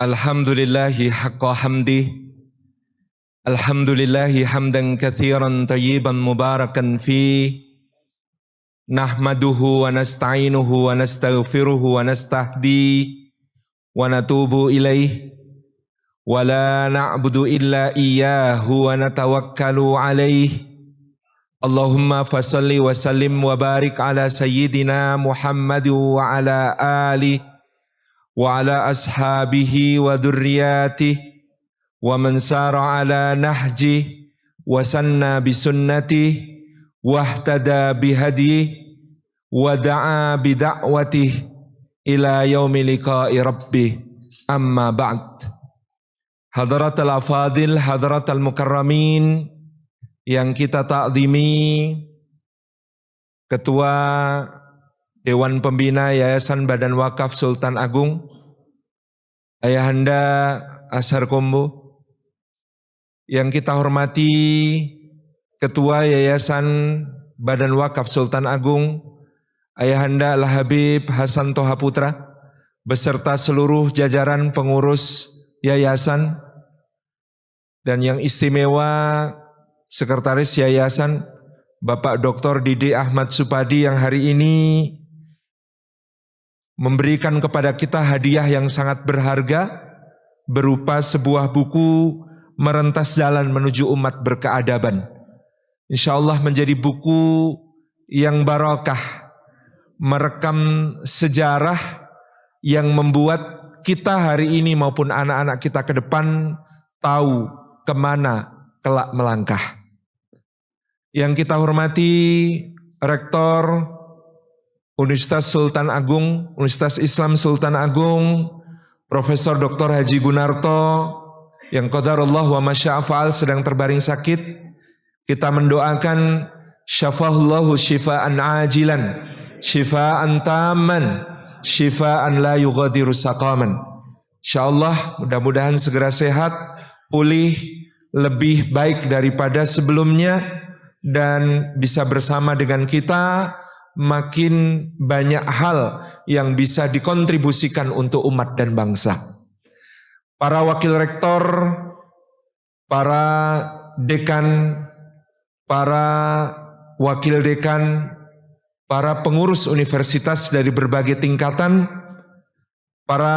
Alhamdulillahi haqqa hamdih. Alhamdulillahi hamdan kathiran tayyiban mubarakan fih. Nahmaduhu wa nasta'inuhu wa nastaghfiruhu wa nastahdi wa natubu ilaih. Wa la na'budu illa iyyahu wa natawakkalu alaih. Allahumma fasalli wa sallim wa barik ala sayyidina Muhammad wa ala alihi wa ala ashabihi wa dhurriyyatihi wa man sara ala nahjihi wa sanna bisunnatihi wa ihtada bihadihi wa da'a bida'watihi ila yaumi liqa'i rabbih. Amma ba'd. Hadratal afadil, hadratal mukarramin yang kita takzimi, Ketua Dewan Pembina Yayasan Badan Wakaf Sultan Agung, Ayahanda Ashar Kombo, yang kita hormati Ketua Yayasan Badan Wakaf Sultan Agung, Ayahanda Al-Habib Hasan Toha Putra, beserta seluruh jajaran pengurus yayasan, dan yang istimewa Sekretaris Yayasan Bapak Dr. Didi Ahmad Supadi yang hari ini memberikan kepada kita hadiah yang sangat berharga berupa sebuah buku Merentas Jalan Menuju Umat Berkeadaban. InsyaAllah menjadi buku yang barakah, merekam sejarah yang membuat kita hari ini maupun anak-anak kita ke depan tahu kemana kelak melangkah. Yang kita hormati Rektor Universitas Sultan Agung, Universitas Islam Sultan Agung, Profesor Dr. Haji Gunarto, yang qadarullah wa masya'afa'al sedang terbaring sakit. Kita mendoakan syafahullahu syifaan ajilan, syifaan taman, syifaan la yughadiru saqaman. InsyaAllah mudah-mudahan segera sehat, pulih lebih baik daripada sebelumnya, dan bisa bersama dengan kita makin banyak hal yang bisa dikontribusikan untuk umat dan bangsa. Para wakil rektor, para dekan, para wakil dekan, para pengurus universitas dari berbagai tingkatan, para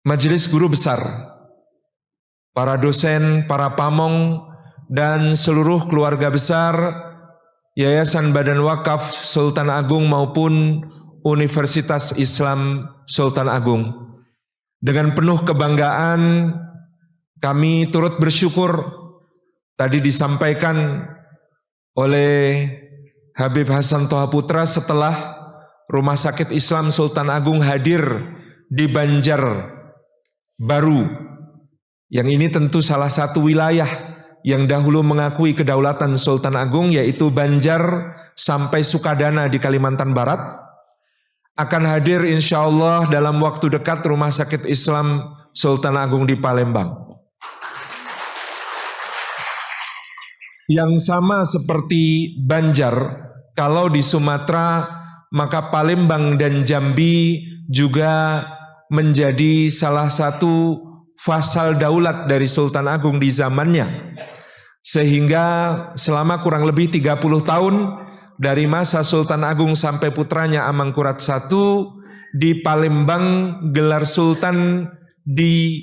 majelis guru besar, para dosen, para pamong, dan seluruh keluarga besar Yayasan Badan Wakaf Sultan Agung maupun Universitas Islam Sultan Agung. Dengan penuh kebanggaan kami turut bersyukur tadi disampaikan oleh Habib Hasan Toha Putra setelah Rumah Sakit Islam Sultan Agung hadir di Banjarbaru, yang ini tentu salah satu wilayah yang dahulu mengakui kedaulatan Sultan Agung, yaitu Banjar sampai Sukadana di Kalimantan Barat, akan hadir insya Allah dalam waktu dekat Rumah Sakit Islam Sultan Agung di Palembang. Yang sama seperti Banjar, kalau di Sumatera, maka Palembang dan Jambi juga menjadi salah satu fasal daulat dari Sultan Agung di zamannya. Sehingga selama kurang lebih 30 tahun dari masa Sultan Agung sampai putranya Amangkurat I di Palembang, gelar Sultan ditunda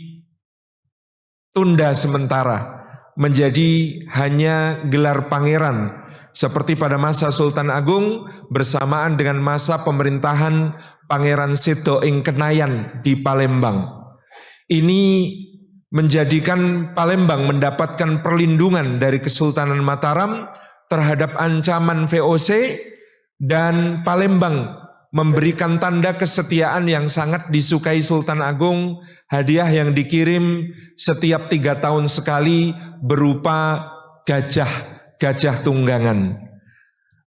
sementara menjadi hanya gelar pangeran, seperti pada masa Sultan Agung bersamaan dengan masa pemerintahan Pangeran Seto ing Kenayan di Palembang. Ini menjadikan Palembang mendapatkan perlindungan dari Kesultanan Mataram terhadap ancaman VOC, dan Palembang memberikan tanda kesetiaan yang sangat disukai Sultan Agung, hadiah yang dikirim setiap 3 tahun sekali berupa gajah tunggangan.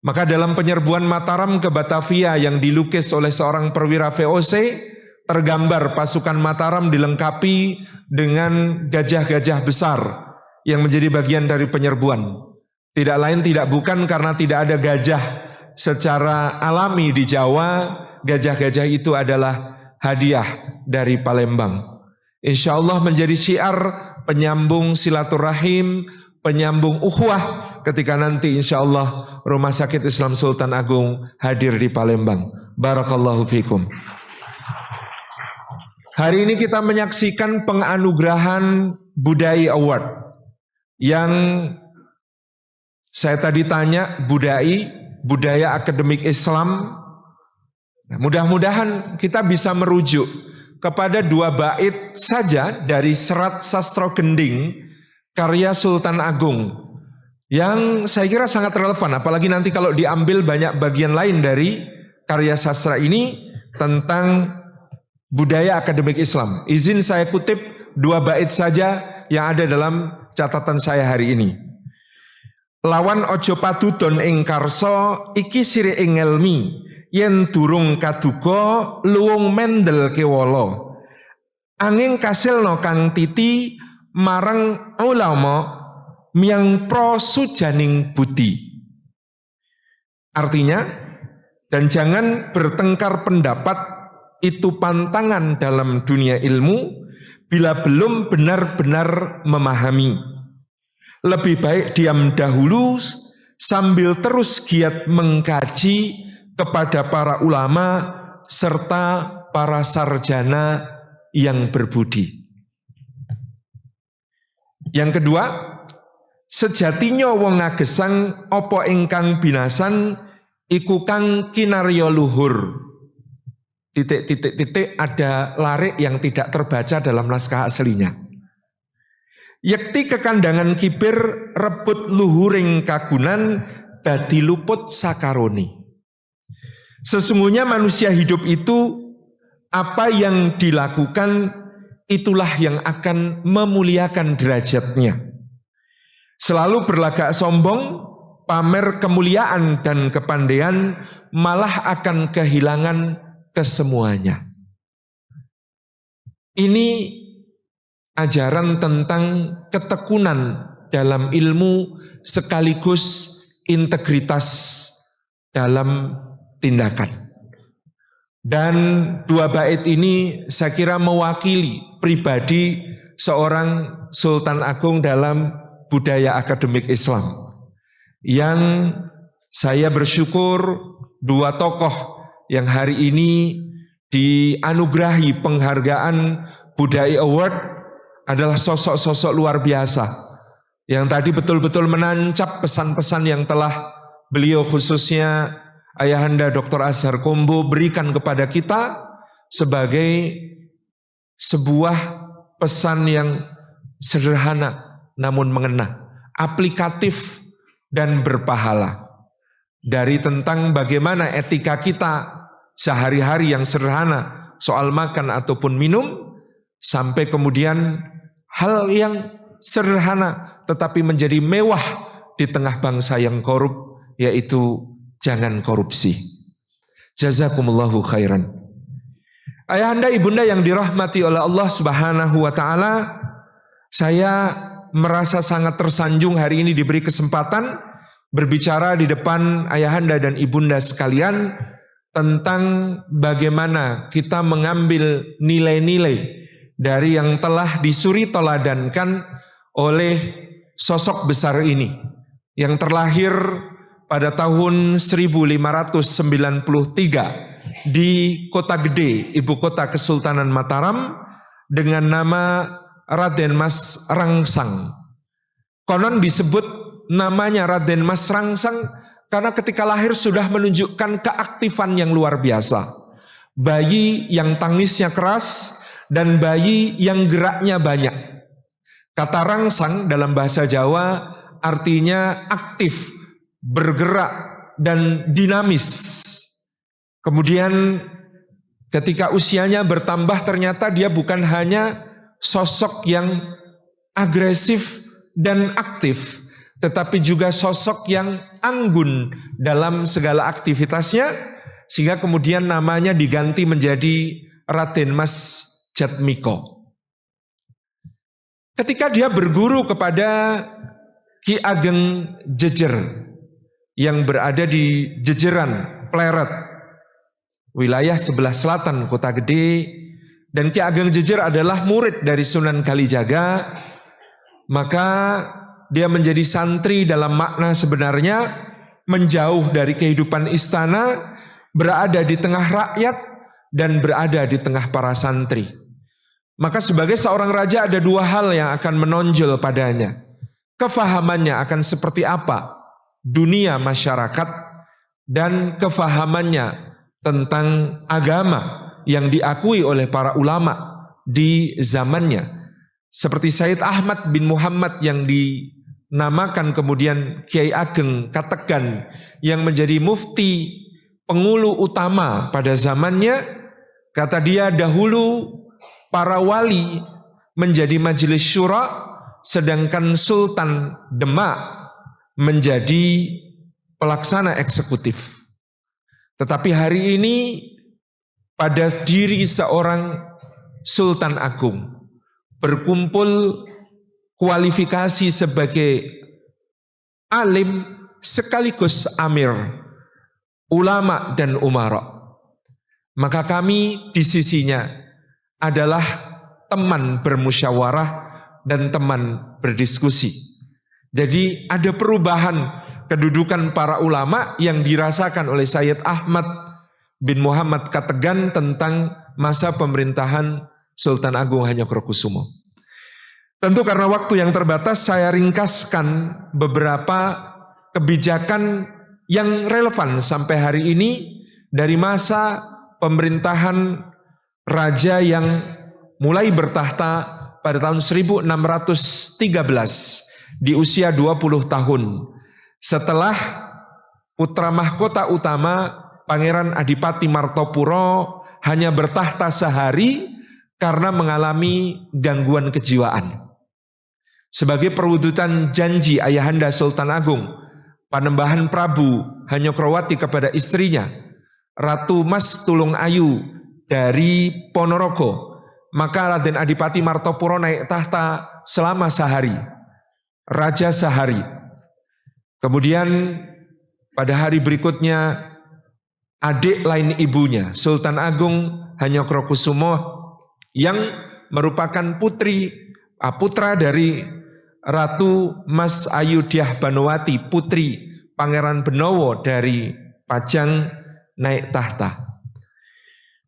Maka dalam penyerbuan Mataram ke Batavia yang dilukis oleh seorang perwira VOC, tergambar pasukan Mataram dilengkapi dengan gajah-gajah besar yang menjadi bagian dari penyerbuan. Tidak lain tidak bukan karena tidak ada gajah secara alami di Jawa, gajah-gajah itu adalah hadiah dari Palembang. Insya Allah menjadi syiar penyambung silaturahim, penyambung ukhuwah ketika nanti insya Allah Rumah Sakit Islam Sultan Agung hadir di Palembang. Barakallahu fikum. Hari ini kita menyaksikan penganugerahan Budai Award yang saya tadi tanya budaya akademik Islam. Nah, mudah-mudahan kita bisa merujuk kepada 2 bait saja dari serat Sastra Gending karya Sultan Agung yang saya kira sangat relevan, apalagi nanti kalau diambil banyak bagian lain dari karya sastra ini tentang budaya akademik Islam. Izin saya kutip 2 bait saja yang ada dalam catatan saya hari ini. Lawan ojo padudon ing karsa iki sire ing ngelmi yen durung kaduga luwung mendel kewala angin kasilno kang titi marang ulama miang pro sujaning budi. Artinya, dan jangan bertengkar pendapat itu pantangan dalam dunia ilmu bila belum benar-benar memahami. Lebih baik diam dahulu sambil terus giat mengkaji kepada para ulama serta para sarjana yang berbudi. Yang kedua, sejatinya wong ngagesang apa ingkang binasan iku kang kinarya luhur. Titik ada larik yang tidak terbaca dalam naskah aslinya. Yakti kekandangan kibir rebut luhuring kagunan dadi luput sakaroni. Sesungguhnya manusia hidup itu apa yang dilakukan itulah yang akan memuliakan derajatnya. Selalu berlagak sombong, pamer kemuliaan dan kepandaian malah akan kehilangan kesemuanya. Ini ajaran tentang ketekunan dalam ilmu sekaligus integritas dalam tindakan. Dan 2 bait ini saya kira mewakili pribadi seorang Sultan Agung dalam budaya akademik Islam. Yang saya bersyukur 2 tokoh yang hari ini dianugerahi penghargaan Budai Award adalah sosok-sosok luar biasa. Yang tadi betul-betul menancap pesan-pesan yang telah beliau khususnya Ayahanda Dr. Azhar Kombo berikan kepada kita sebagai sebuah pesan yang sederhana namun mengena, aplikatif dan berpahala. Dari tentang bagaimana etika kita sehari-hari yang sederhana soal makan ataupun minum, sampai kemudian hal yang sederhana tetapi menjadi mewah di tengah bangsa yang korup, yaitu jangan korupsi. Jazakumullahu khairan. Ayahanda ibunda yang dirahmati oleh Allah Subhanahu wa taala, saya merasa sangat tersanjung hari ini diberi kesempatan berbicara di depan ayahanda dan ibunda sekalian tentang bagaimana kita mengambil nilai-nilai dari yang telah disuri teladankan oleh sosok besar ini yang terlahir pada tahun 1593 di Kota Gede, ibu kota Kesultanan Mataram, dengan nama Raden Mas Rangsang. Konon disebut namanya Raden Mas Rangsang karena ketika lahir sudah menunjukkan keaktifan yang luar biasa. Bayi yang tangisnya keras dan bayi yang geraknya banyak. Kata rangsang dalam bahasa Jawa artinya aktif, bergerak dan dinamis. Kemudian ketika usianya bertambah ternyata dia bukan hanya sosok yang agresif dan aktif, tetapi juga sosok yang anggun dalam segala aktivitasnya, sehingga kemudian namanya diganti menjadi Raden Mas Jatmiko. Ketika dia berguru kepada Ki Ageng Jejer yang berada di Jejeran, Pleret, wilayah sebelah selatan Kota Gede, Dan Ki Ageng Jejer adalah murid dari Sunan Kalijaga, maka dia menjadi santri dalam makna sebenarnya menjauh dari kehidupan istana, berada di tengah rakyat dan berada di tengah para santri. Maka sebagai seorang raja ada dua hal yang akan menonjol padanya. Kefahamannya akan seperti apa dunia masyarakat dan kefahamannya tentang agama yang diakui oleh para ulama di zamannya. Seperti Sayyid Ahmad bin Muhammad yang dinamakan kemudian Kiai Ageng Kategan yang menjadi mufti pengulu utama pada zamannya. Kata dia, dahulu para wali menjadi majelis syura, sedangkan Sultan Demak menjadi pelaksana eksekutif. Tetapi hari ini pada diri seorang Sultan Agung berkumpul kualifikasi sebagai alim sekaligus amir, ulama dan umara. Maka kami di sisinya adalah teman bermusyawarah dan teman berdiskusi. Jadi ada perubahan kedudukan para ulama yang dirasakan oleh Sayyid Ahmad bin Muhammad Kategan tentang masa pemerintahan Sultan Agung Hanyokrokusumo. Tentu karena waktu yang terbatas saya ringkaskan beberapa kebijakan yang relevan sampai hari ini dari masa pemerintahan raja yang mulai bertahta pada tahun 1613 di usia 20 tahun. Setelah putra mahkota utama Pangeran Adipati Martopuro hanya bertahta sehari karena mengalami gangguan kejiwaan. Sebagai perwujudan janji Ayahanda Sultan Agung, Panembahan Prabu Hanyokrowati kepada istrinya, Ratu Mas Tulung Ayu dari Ponorogo, maka Raden Adipati Martopuro naik tahta selama sehari, raja sehari. Kemudian pada hari berikutnya adik lain ibunya, Sultan Agung Hanyokrokusumo yang merupakan putra dari Ratu Mas Ayu Dyah Banowati, putri Pangeran Benowo dari Pajang, naik tahta.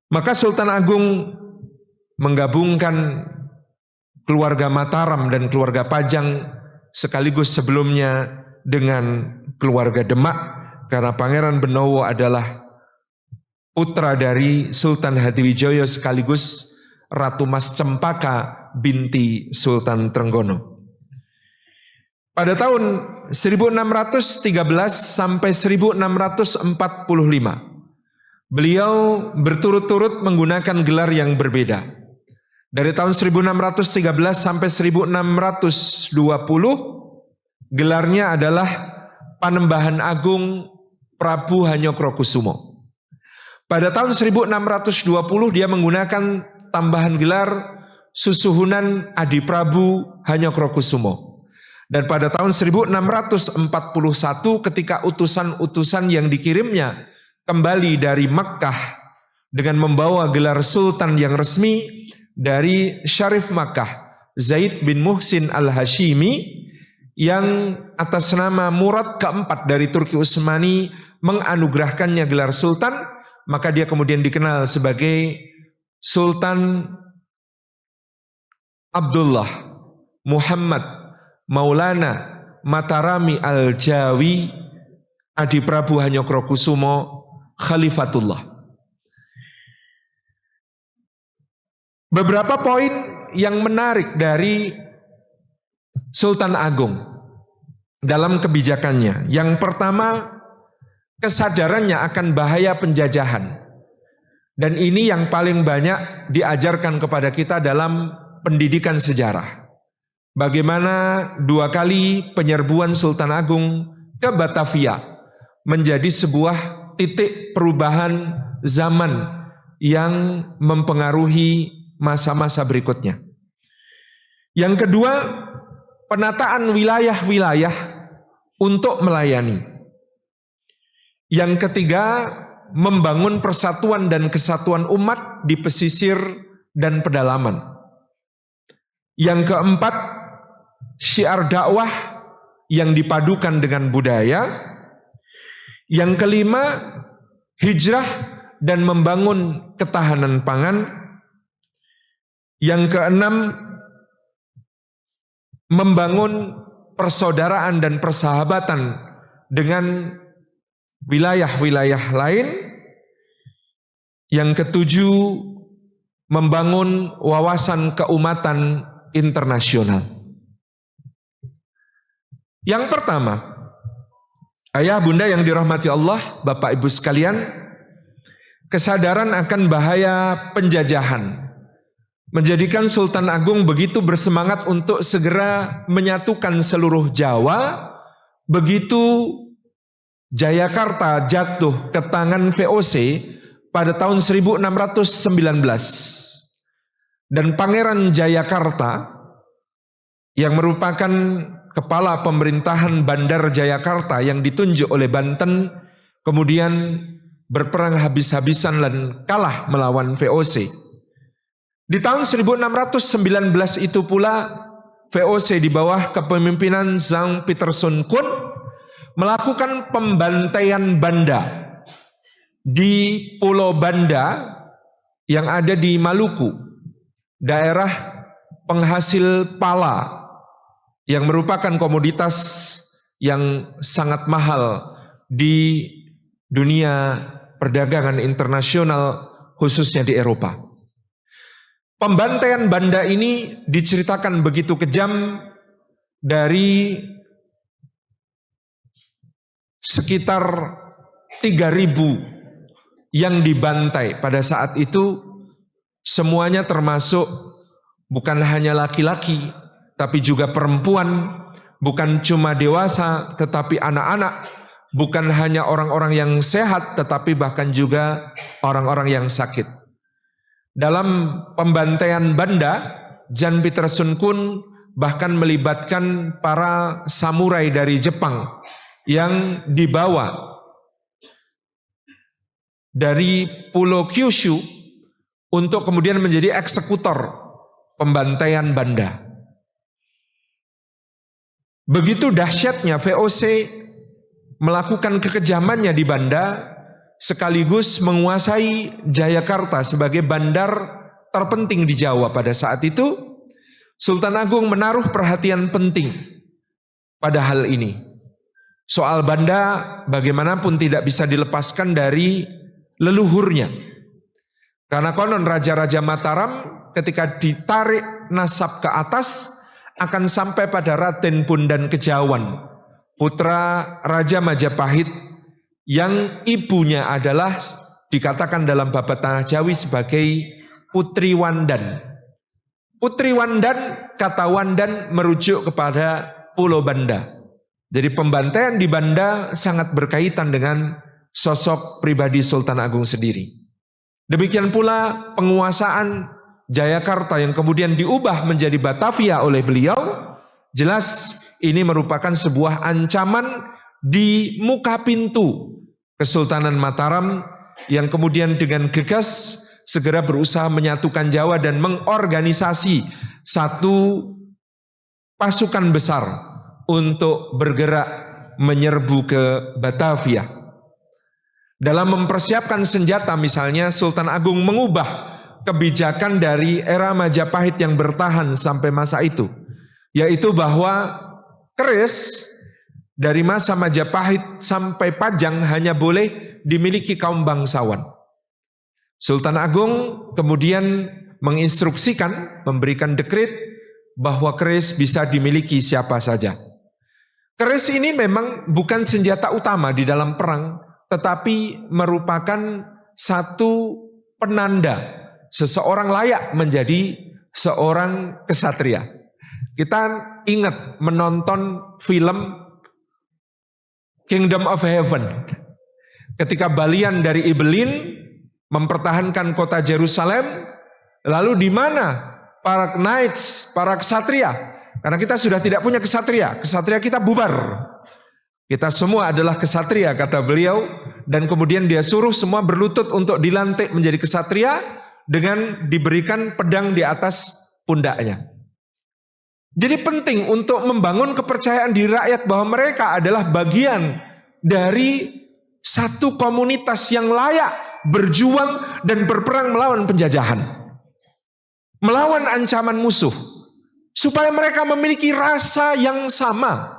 Maka Sultan Agung menggabungkan keluarga Mataram dan keluarga Pajang sekaligus sebelumnya dengan keluarga Demak, karena Pangeran Benowo adalah putra dari Sultan Hadiwijoyo sekaligus Ratu Mas Cempaka binti Sultan Trenggono. Pada tahun 1613 sampai 1645, beliau berturut-turut menggunakan gelar yang berbeda. Dari tahun 1613 sampai 1620, gelarnya adalah Panembahan Agung Prabu Hanyokrokusumo. Pada tahun 1620 dia menggunakan tambahan gelar Susuhunan Adi Prabu Hanyokrokusumo. Dan pada tahun 1641 ketika utusan-utusan yang dikirimnya kembali dari Makkah dengan membawa gelar Sultan yang resmi dari Syarif Makkah Zaid bin Muhsin Al-Hashimi yang atas nama Murad keempat dari Turki Utsmani menganugerahkannya gelar Sultan, maka dia kemudian dikenal sebagai Sultan Abdullah Muhammad Maulana Matarami Al-Jawi Adi Prabu Hanyokrokusumo Khalifatullah. Beberapa poin yang menarik dari Sultan Agung dalam kebijakannya. Yang pertama, kesadarannya akan bahaya penjajahan. Dan ini yang paling banyak diajarkan kepada kita dalam pendidikan sejarah. Bagaimana 2 kali penyerbuan Sultan Agung ke Batavia menjadi sebuah titik perubahan zaman yang mempengaruhi masa-masa berikutnya. Yang kedua, penataan wilayah-wilayah untuk melayani. Yang ketiga, membangun persatuan dan kesatuan umat di pesisir dan pedalaman. Yang keempat, syiar dakwah yang dipadukan dengan budaya. Yang kelima, hijrah dan membangun ketahanan pangan. Yang keenam, membangun persaudaraan dan persahabatan dengan wilayah-wilayah lain. Yang ketujuh, membangun wawasan keumatan internasional. Yang pertama, ayah bunda yang dirahmati Allah, Bapak Ibu sekalian, kesadaran akan bahaya penjajahan menjadikan Sultan Agung begitu bersemangat untuk segera menyatukan seluruh Jawa. Begitu Jayakarta jatuh ke tangan VOC pada tahun 1619 dan Pangeran Jayakarta yang merupakan kepala pemerintahan Bandar Jayakarta yang ditunjuk oleh Banten kemudian berperang habis-habisan dan kalah melawan VOC. Di tahun 1619 itu pula VOC di bawah kepemimpinan Zhang Peterson Kun melakukan pembantaian Banda di Pulau Banda yang ada di Maluku, daerah penghasil pala yang merupakan komoditas yang sangat mahal di dunia perdagangan internasional, khususnya di Eropa. Pembantaian Banda ini diceritakan begitu kejam. Dari sekitar 3.000 yang dibantai pada saat itu, semuanya termasuk bukan hanya laki-laki, tapi juga perempuan, bukan cuma dewasa, tetapi anak-anak, bukan hanya orang-orang yang sehat, tetapi bahkan juga orang-orang yang sakit. Dalam pembantaian Banda, Zhang Peterson Kun bahkan melibatkan para samurai dari Jepang yang dibawa dari Pulau Kyushu untuk kemudian menjadi eksekutor pembantaian Banda. Begitu dahsyatnya VOC melakukan kekejamannya di Banda, sekaligus menguasai Jayakarta sebagai bandar terpenting di Jawa pada saat itu. Sultan Agung menaruh perhatian penting pada hal ini. Soal Banda bagaimanapun tidak bisa dilepaskan dari leluhurnya. Karena konon Raja-Raja Mataram ketika ditarik nasab ke atas akan sampai pada Raden Bondan Kejawan, putra Raja Majapahit yang ibunya adalah dikatakan dalam Babat Tanah Jawi sebagai Putri Wandan. Putri Wandan, kata Wandan merujuk kepada Pulau Banda. Jadi pembantaian di Banda sangat berkaitan dengan sosok pribadi Sultan Agung sendiri. Demikian pula penguasaan Jayakarta yang kemudian diubah menjadi Batavia oleh beliau. Jelas ini merupakan sebuah ancaman di muka pintu Kesultanan Mataram yang kemudian dengan gegas segera berusaha menyatukan Jawa dan mengorganisasi satu pasukan besar untuk bergerak menyerbu ke Batavia. Dalam mempersiapkan senjata misalnya, Sultan Agung mengubah kebijakan dari era Majapahit yang bertahan sampai masa itu, yaitu bahwa keris dari masa Majapahit sampai Pajang hanya boleh dimiliki kaum bangsawan. Sultan Agung kemudian menginstruksikan, memberikan dekret bahwa keris bisa dimiliki siapa saja. Keris ini memang bukan senjata utama di dalam perang, tetapi merupakan satu penanda seseorang layak menjadi seorang kesatria. Kita ingat menonton film Kingdom of Heaven. Ketika Balian dari Ibelin mempertahankan kota Yerusalem, lalu di mana para knights, para kesatria? Karena kita sudah tidak punya kesatria, kesatria kita bubar. Kita semua adalah kesatria, kata beliau, dan kemudian dia suruh semua berlutut untuk dilantik menjadi kesatria. dengan diberikan pedang di atas pundaknya. Jadi penting untuk membangun kepercayaan di rakyat bahwa mereka adalah bagian dari satu komunitas yang layak berjuang dan berperang melawan penjajahan, melawan ancaman musuh, supaya mereka memiliki rasa yang sama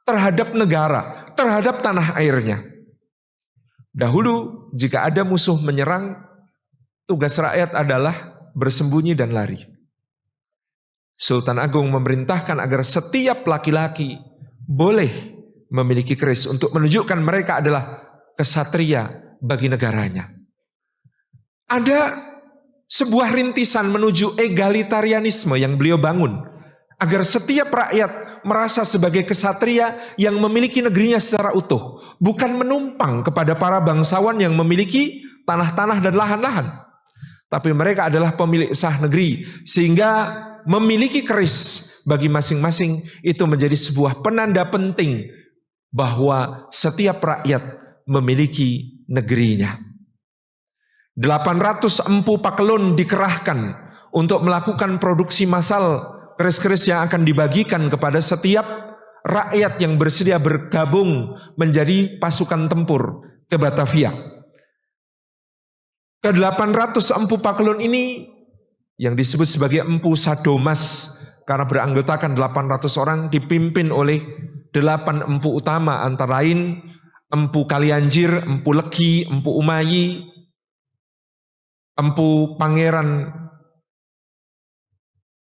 terhadap negara, terhadap tanah airnya. Dahulu jika ada musuh menyerang, tugas rakyat adalah bersembunyi dan lari. Sultan Agung memerintahkan agar setiap laki-laki boleh memiliki keris untuk menunjukkan mereka adalah kesatria bagi negaranya. Ada sebuah rintisan menuju egalitarianisme yang beliau bangun, agar setiap rakyat merasa sebagai kesatria yang memiliki negerinya secara utuh, bukan menumpang kepada para bangsawan yang memiliki tanah-tanah dan lahan-lahan, tapi mereka adalah pemilik sah negeri, sehingga memiliki keris bagi masing-masing itu menjadi sebuah penanda penting bahwa setiap rakyat memiliki negerinya. 800 empu pakelun dikerahkan untuk melakukan produksi massal keris-keris yang akan dibagikan kepada setiap rakyat yang bersedia bergabung menjadi pasukan tempur ke Batavia. Ke 800 empu pakelun ini yang disebut sebagai Empu Sadomas karena beranggotakan 800 orang, dipimpin oleh 8 empu utama, antara lain Empu Kalianjir, Empu Legi, Empu Umayi, Empu Pangeran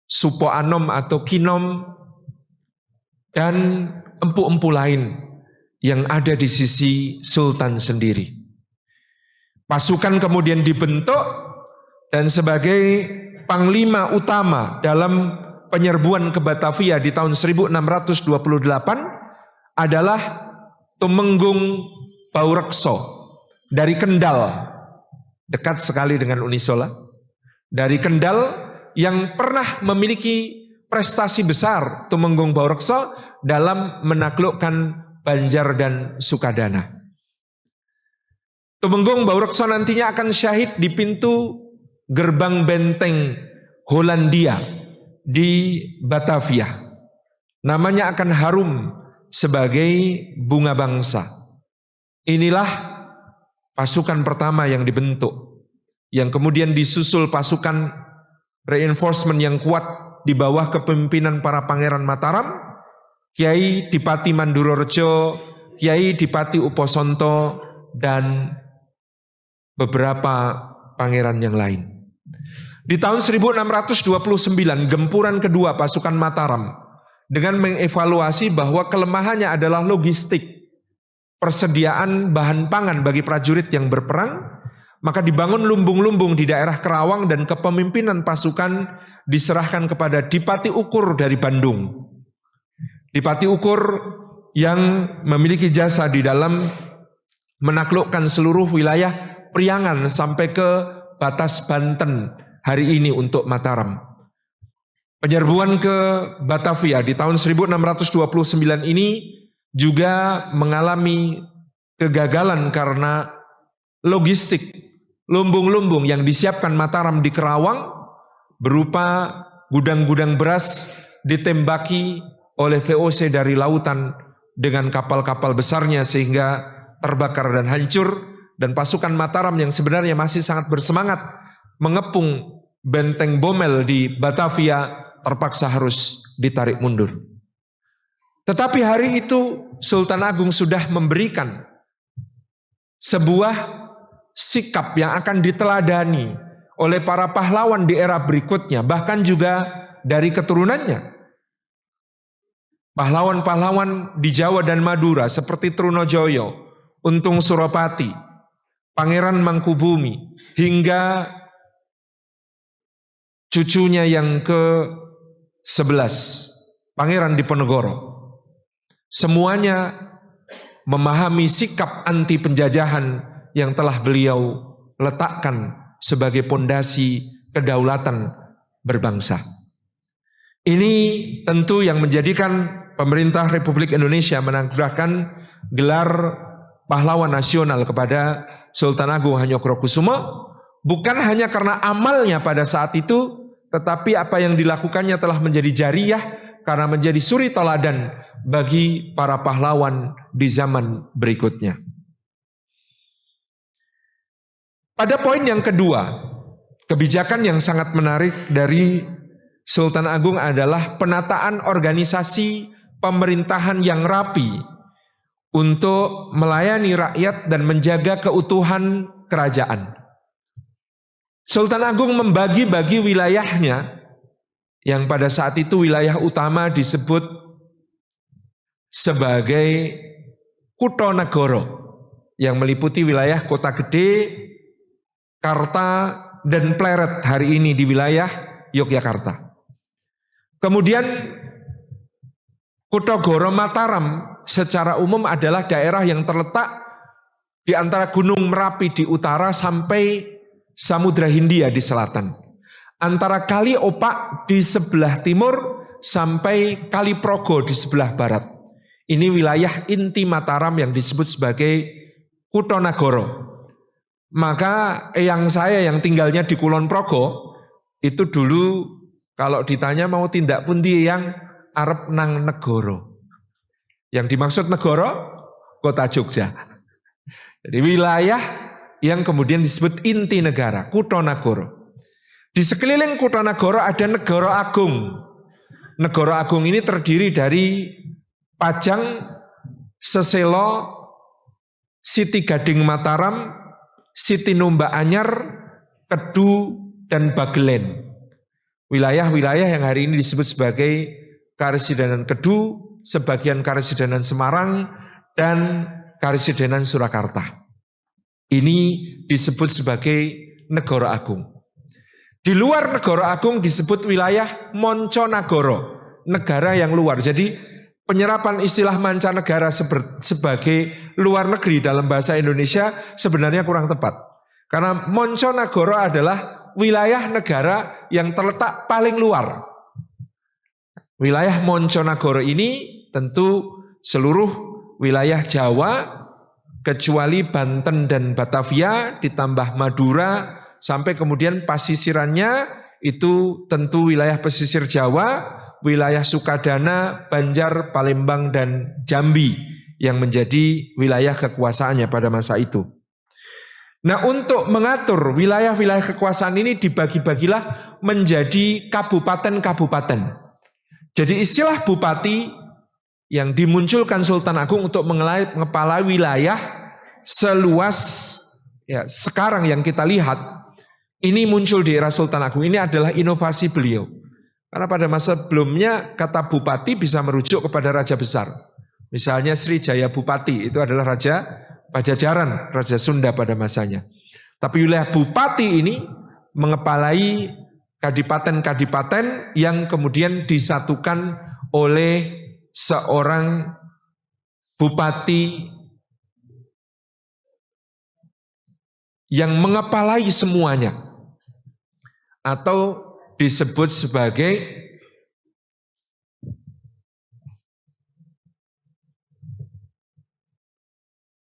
Supo Anom atau Kinom, dan empu-empu lain yang ada di sisi Sultan sendiri. Pasukan kemudian dibentuk dan sebagai panglima utama dalam penyerbuan ke Batavia di tahun 1628 adalah Tumenggung Baurekso dari Kendal, dekat sekali dengan Unisola, dari Kendal, yang pernah memiliki prestasi besar Tumenggung Baurekso dalam menaklukkan Banjar dan Sukadana. Tumenggung Baurekso nantinya akan syahid di pintu gerbang benteng Hollandia di Batavia. Namanya akan harum sebagai bunga bangsa. Inilah pasukan pertama yang dibentuk, yang kemudian disusul pasukan reinforcement yang kuat di bawah kepemimpinan para Pangeran Mataram, Kiai Dipati Mandurorejo, Kiai Dipati Uposonto, dan beberapa pangeran yang lain. Di tahun 1629, gempuran kedua pasukan Mataram dengan mengevaluasi bahwa kelemahannya adalah logistik, persediaan bahan pangan bagi prajurit yang berperang, maka dibangun lumbung-lumbung di daerah Kerawang dan kepemimpinan pasukan diserahkan kepada Dipati Ukur dari Bandung. Dipati Ukur yang memiliki jasa di dalam menaklukkan seluruh wilayah Priangan sampai ke batas Banten hari ini untuk Mataram. Penyerbuan ke Batavia di tahun 1629 ini juga mengalami kegagalan karena logistik. Lumbung-lumbung yang disiapkan Mataram di Kerawang berupa gudang-gudang beras ditembaki oleh VOC dari lautan dengan kapal-kapal besarnya sehingga terbakar dan hancur, dan pasukan Mataram yang sebenarnya masih sangat bersemangat mengepung benteng Bomel di Batavia terpaksa harus ditarik mundur. Tetapi hari itu Sultan Agung sudah memberikan sebuah sikap yang akan diteladani oleh para pahlawan di era berikutnya, bahkan juga dari keturunannya. Pahlawan-pahlawan di Jawa dan Madura seperti Trunojoyo, Untung Suropati, Pangeran Mangkubumi, hingga cucunya yang ke-11, Pangeran Diponegoro. Semuanya memahami sikap anti penjajahan yang telah beliau letakkan sebagai pondasi kedaulatan berbangsa. Ini tentu yang menjadikan pemerintah Republik Indonesia menganugerahkan gelar pahlawan nasional kepada Sultan Agung Hanyokrokusumo, Bukan hanya karena amalnya pada saat itu, tetapi apa yang dilakukannya telah menjadi jariyah karena menjadi suri teladan bagi para pahlawan di zaman berikutnya. Pada poin yang kedua, kebijakan yang sangat menarik dari Sultan Agung adalah penataan organisasi pemerintahan yang rapi untuk melayani rakyat dan menjaga keutuhan kerajaan. Sultan Agung membagi-bagi wilayahnya yang pada saat itu wilayah utama disebut sebagai Kutha Nagara yang meliputi wilayah Kota Gede, Karta, dan Pleret hari ini di wilayah Yogyakarta. Kemudian Kutha Goro Mataram secara umum adalah daerah yang terletak di antara Gunung Merapi di utara sampai Samudra Hindia di selatan. Antara Kali Opak di sebelah timur sampai Kali Progo di sebelah barat. Ini wilayah inti Mataram yang disebut sebagai Kutha Nagara. Maka saya yang tinggalnya di Kulon Progo itu dulu kalau ditanya mau tindak pundi yang arep nang negoro. Yang dimaksud negoro kota Jogja. Jadi wilayah yang kemudian disebut inti negara, Kutha Nagara. Di sekeliling Kutha Nagara ada Negara Agung. Negara Agung ini terdiri dari Pajang, Seselo, Siti Gading Mataram, Siti Numba Anyar, Kedu, dan Bagelen. Wilayah-wilayah yang hari ini disebut sebagai Karesidenan Kedu, sebagian Karesidenan Semarang, dan Karesidenan Surakarta. Ini disebut sebagai Negara Agung. Di luar Negara Agung disebut wilayah Monconagoro, negara yang luar. Jadi penyerapan istilah mancanegara sebagai luar negeri dalam bahasa Indonesia sebenarnya kurang tepat. Karena Monconagoro adalah wilayah negara yang terletak paling luar. Wilayah Monconagoro ini tentu seluruh wilayah Jawa kecuali Banten dan Batavia ditambah Madura sampai kemudian pasisirannya itu tentu wilayah pesisir Jawa, wilayah Sukadana, Banjar, Palembang, dan Jambi yang menjadi wilayah kekuasaannya pada masa itu. Nah, untuk mengatur wilayah-wilayah kekuasaan ini dibagi-bagilah menjadi kabupaten-kabupaten. Jadi istilah bupati yang dimunculkan Sultan Agung untuk mengepalai wilayah seluas sekarang yang kita lihat ini muncul di era Sultan Agung. Ini adalah inovasi beliau. Karena pada masa sebelumnya kata bupati bisa merujuk kepada raja besar. Misalnya Sri Jaya Bupati itu adalah raja Pajajaran, raja Sunda pada masanya. Tapi wilayah bupati ini mengepalai kadipaten-kadipaten yang kemudian disatukan oleh seorang bupati yang mengepalai semuanya atau disebut sebagai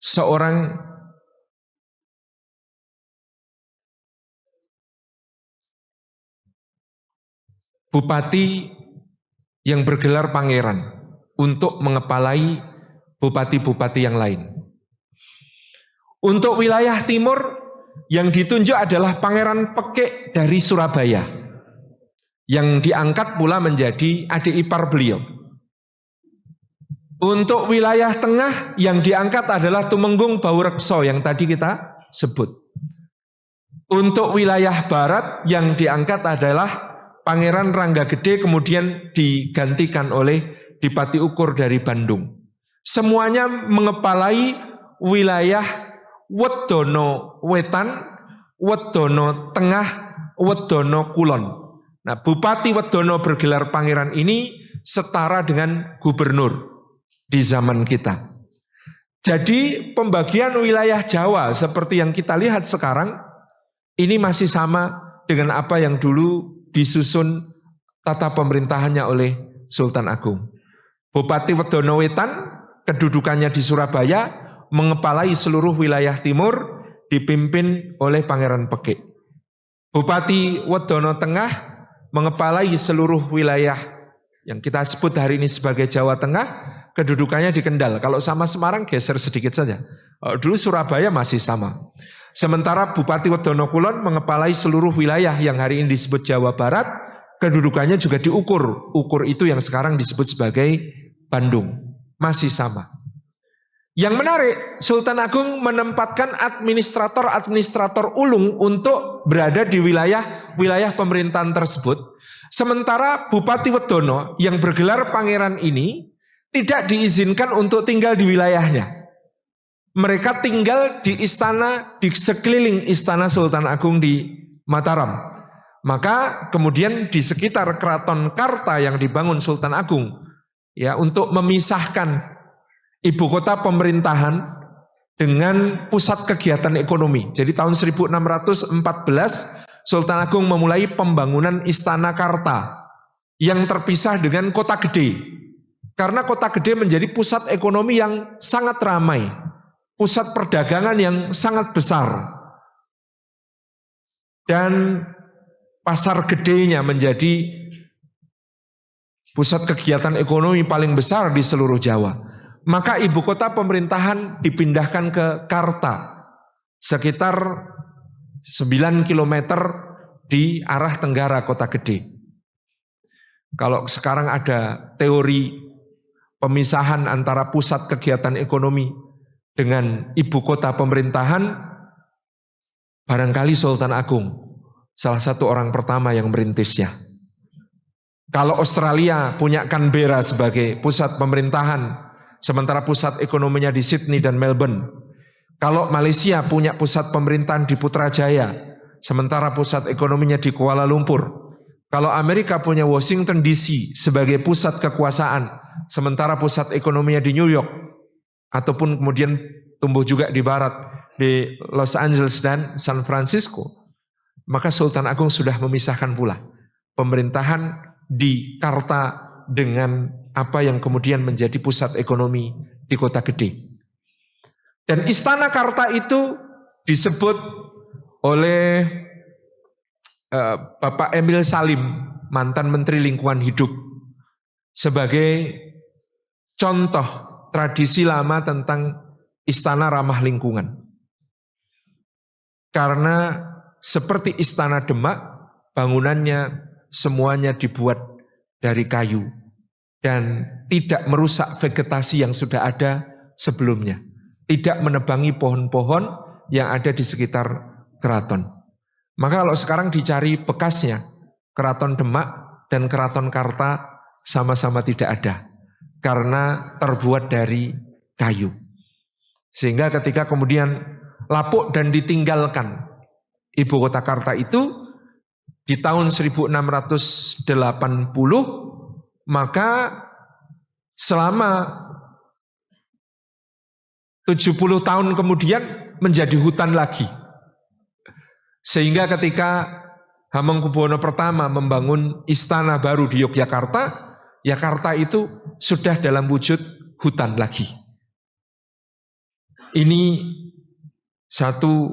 seorang bupati yang bergelar pangeran untuk mengepalai bupati-bupati yang lain. Untuk wilayah timur yang ditunjuk adalah Pangeran Pekik dari Surabaya yang diangkat pula menjadi adik ipar beliau. Untuk wilayah tengah yang diangkat adalah Tumenggung Baurekso yang tadi kita sebut. Untuk wilayah barat yang diangkat adalah Pangeran Ranggagede kemudian digantikan oleh Dipati Ukur dari Bandung. Semuanya mengepalai wilayah Wedono Wetan, Wedono Tengah, Wedono Kulon. Nah, Bupati Wedono bergelar pangeran ini setara dengan gubernur di zaman kita. Jadi pembagian wilayah Jawa seperti yang kita lihat sekarang ini masih sama dengan apa yang dulu disusun tata pemerintahannya oleh Sultan Agung. Bupati Wedono Wetan kedudukannya di Surabaya, mengepalai seluruh wilayah timur dipimpin oleh Pangeran Pekik. Bupati Wedono Tengah mengepalai seluruh wilayah yang kita sebut hari ini sebagai Jawa Tengah, kedudukannya di Kendal. Kalau sama Semarang geser sedikit saja. Dulu Surabaya masih sama. Sementara Bupati Wedono Kulon mengepalai seluruh wilayah yang hari ini disebut Jawa Barat, kedudukannya juga diukur. Ukur itu yang sekarang disebut sebagai Bandung. Masih sama. Yang menarik, Sultan Agung menempatkan administrator ulung untuk berada di wilayah pemerintahan tersebut. Sementara Bupati Wedono yang bergelar pangeran ini tidak diizinkan untuk tinggal di wilayahnya. Mereka tinggal di istana, di sekeliling istana Sultan Agung di Mataram. Maka kemudian di sekitar Keraton Karta yang dibangun Sultan Agung, ya, untuk memisahkan ibu kota pemerintahan dengan pusat kegiatan ekonomi. Jadi tahun 1614 Sultan Agung memulai pembangunan Istana Karta yang terpisah dengan Kota Gede. Karena Kota Gede menjadi pusat ekonomi yang sangat ramai, pusat perdagangan yang sangat besar. Dan Pasar Gedenya menjadi pusat kegiatan ekonomi paling besar di seluruh Jawa. Maka ibu kota pemerintahan dipindahkan ke Karta, sekitar 9 km di arah tenggara Kota Gede. Kalau sekarang ada teori pemisahan antara pusat kegiatan ekonomi dengan ibu kota pemerintahan, barangkali Sultan Agung salah satu orang pertama yang merintisnya. Kalau Australia punya Canberra sebagai pusat pemerintahan, sementara pusat ekonominya di Sydney dan Melbourne. Kalau Malaysia punya pusat pemerintahan di Putrajaya, sementara pusat ekonominya di Kuala Lumpur. Kalau Amerika punya Washington DC sebagai pusat kekuasaan, sementara pusat ekonominya di New York, ataupun kemudian tumbuh juga di barat, di Los Angeles dan San Francisco. Maka Sultan Agung sudah memisahkan pula pemerintahan di Karta dengan apa yang kemudian menjadi pusat ekonomi di Kota Gede. Dan Istana Karta itu disebut oleh Bapak Emil Salim, mantan Menteri Lingkungan Hidup, sebagai contoh tradisi lama tentang istana ramah lingkungan. Karena seperti Istana Demak, bangunannya semuanya dibuat dari kayu dan tidak merusak vegetasi yang sudah ada sebelumnya. Tidak menebangi pohon-pohon yang ada di sekitar keraton. Maka kalau sekarang dicari bekasnya, Keraton Demak dan Keraton Karta sama-sama tidak ada. Karena terbuat dari kayu. Sehingga ketika kemudian lapuk dan ditinggalkan ibu kota Karta itu di tahun 1680, maka selama 70 tahun kemudian menjadi hutan lagi. Sehingga ketika Hamengkubuwono pertama membangun istana baru di Yogyakarta, Yakarta itu sudah dalam wujud hutan lagi. Ini satu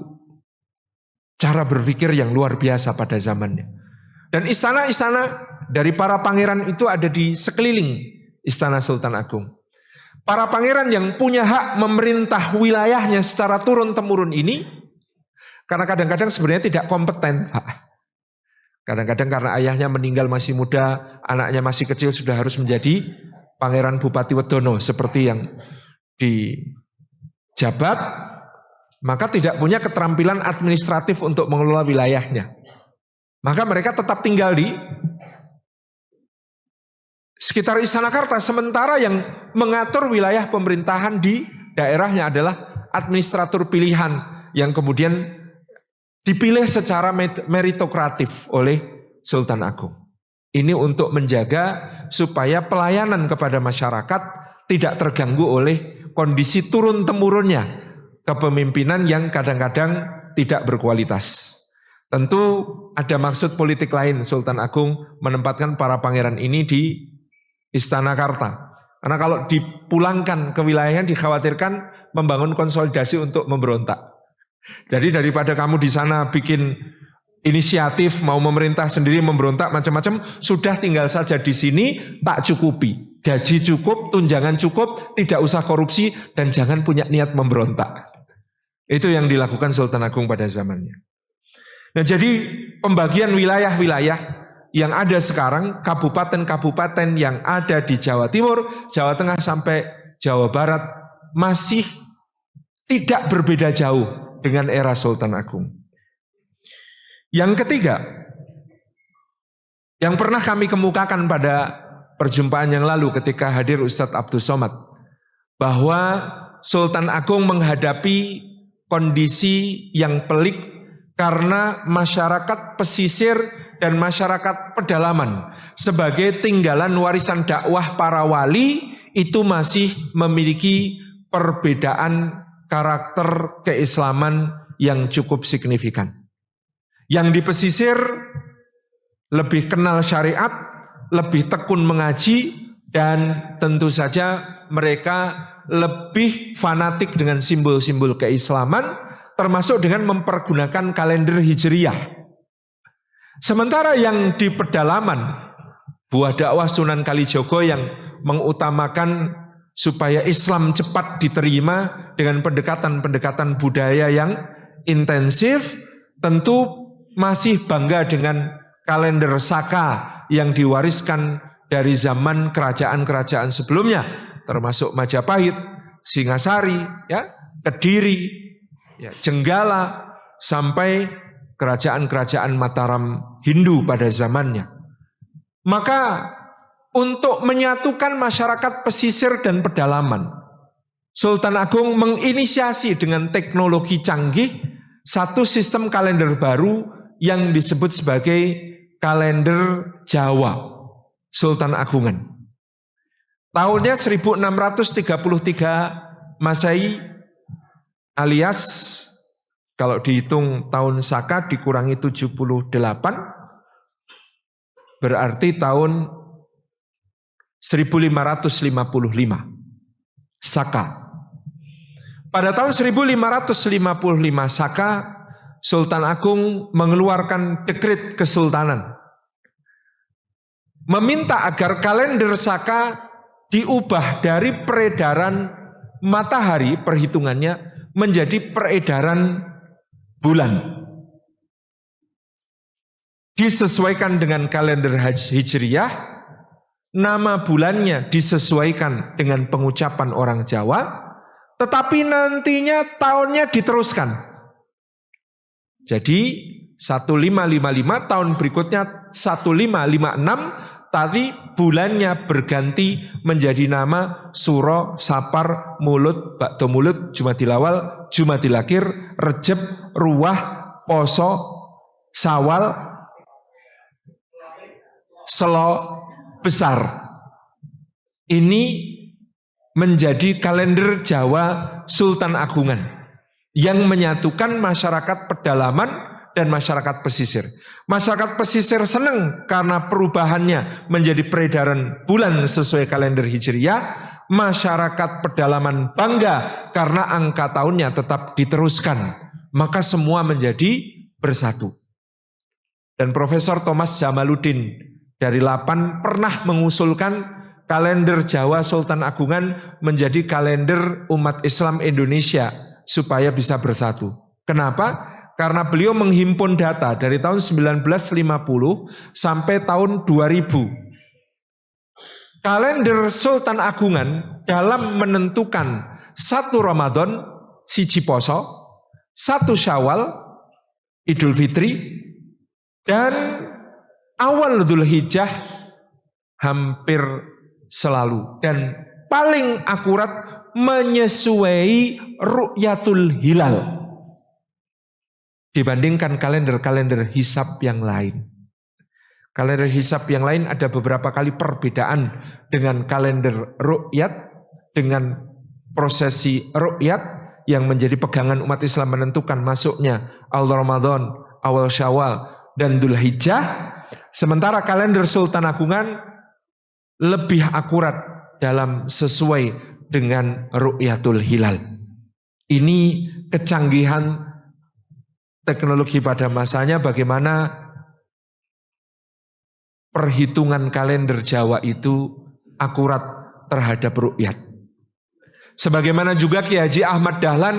cara berpikir yang luar biasa pada zamannya. Dan istana-istana dari para pangeran itu ada di sekeliling istana Sultan Agung. Para pangeran yang punya hak memerintah wilayahnya secara turun-temurun ini, karena kadang-kadang sebenarnya tidak kompeten. Kadang-kadang karena ayahnya meninggal masih muda, anaknya masih kecil sudah harus menjadi Pangeran Bupati Wedono seperti yang dijabat, maka tidak punya keterampilan administratif untuk mengelola wilayahnya. Maka mereka tetap tinggal di sekitar Istana Karta, sementara yang mengatur wilayah pemerintahan di daerahnya adalah administrator pilihan yang kemudian dipilih secara meritokratif oleh Sultan Agung. Ini untuk menjaga supaya pelayanan kepada masyarakat tidak terganggu oleh kondisi turun-temurunnya kepemimpinan yang kadang-kadang tidak berkualitas. Tentu ada maksud politik lain Sultan Agung menempatkan para pangeran ini di Istana Karta. Karena kalau dipulangkan ke wilayahnya dikhawatirkan membangun konsolidasi untuk memberontak. Jadi daripada kamu di sana bikin inisiatif mau memerintah sendiri memberontak macam-macam, sudah tinggal saja di sini tak cukupi. Gaji cukup, tunjangan cukup, tidak usah korupsi dan jangan punya niat memberontak. Itu yang dilakukan Sultan Agung pada zamannya. Nah, jadi pembagian wilayah-wilayah yang ada sekarang, kabupaten-kabupaten yang ada di Jawa Timur, Jawa Tengah sampai Jawa Barat masih tidak berbeda jauh dengan era Sultan Agung. Yang ketiga, yang pernah kami kemukakan pada perjumpaan yang lalu ketika hadir Ustadz Abdul Somad, bahwa Sultan Agung menghadapi kondisi yang pelik karena masyarakat pesisir dan masyarakat pedalaman sebagai tinggalan warisan dakwah para wali itu masih memiliki perbedaan karakter keislaman yang cukup signifikan. Yang di pesisir lebih kenal syariat, lebih tekun mengaji, dan tentu saja mereka lebih fanatik dengan simbol-simbol keislaman, termasuk dengan mempergunakan kalender Hijriyah. Sementara yang di pedalaman, buah dakwah Sunan Kalijogo yang mengutamakan supaya Islam cepat diterima dengan pendekatan-pendekatan budaya yang intensif, tentu masih bangga dengan kalender Saka yang diwariskan dari zaman kerajaan-kerajaan sebelumnya, termasuk Majapahit, Singasari, ya, Kediri, ya, Jenggala, sampai kerajaan-kerajaan Mataram Hindu pada zamannya. Maka untuk menyatukan masyarakat pesisir dan pedalaman, Sultan Agung menginisiasi dengan teknologi canggih satu sistem kalender baru yang disebut sebagai kalender Jawa Sultan Agungan. Tahunnya 1633 Masehi, alias kalau dihitung tahun Saka dikurangi 78, berarti tahun 1555 Saka. Pada tahun 1555 Saka, Sultan Agung mengeluarkan dekret kesultanan, meminta agar kalender Saka diubah dari peredaran matahari perhitungannya menjadi peredaran bulan. Disesuaikan dengan kalender Hijriyah, nama bulannya disesuaikan dengan pengucapan orang Jawa, tetapi nantinya tahunnya diteruskan. Jadi 1555, tahun berikutnya 1556, tadi bulannya berganti menjadi nama Suro, Sapar, Mulut, Bakto Mulut, Jumadil Awal, Jumadil Akhir, Rejeb, Ruwah, Poso, Sawal, Selo Besar. Ini menjadi kalender Jawa Sultan Agungan yang menyatukan masyarakat pedalaman dan masyarakat pesisir. Masyarakat pesisir senang karena perubahannya menjadi peredaran bulan sesuai kalender Hijriyah. Masyarakat pedalaman bangga karena angka tahunnya tetap diteruskan. Maka semua menjadi bersatu. Dan Profesor Thomas Jamaluddin dari Lapan pernah mengusulkan kalender Jawa Sultan Agungan menjadi kalender umat Islam Indonesia supaya bisa bersatu. Kenapa? Karena beliau menghimpun data dari tahun 1950 sampai tahun 2000. Kalender Sultan Agungan dalam menentukan 1 Ramadan, siji poso, 1 Syawal, Idul Fitri, dan awal Dzulhijjah hampir selalu. Dan paling akurat menyesuai ru'yatul hilal dibandingkan kalender-kalender hisab yang lain. Kalender hisab yang lain ada beberapa kali perbedaan dengan kalender ru'yat, dengan prosesi ru'yat yang menjadi pegangan umat Islam menentukan masuknya awal Ramadan, awal Syawal, dan Dzulhijjah. Sementara kalender Sultan Agungan lebih akurat dalam sesuai dengan ru'yatul hilal. Ini kecanggihan teknologi pada masanya bagaimana perhitungan kalender Jawa itu akurat terhadap ru'yat. Sebagaimana juga Ki Haji Ahmad Dahlan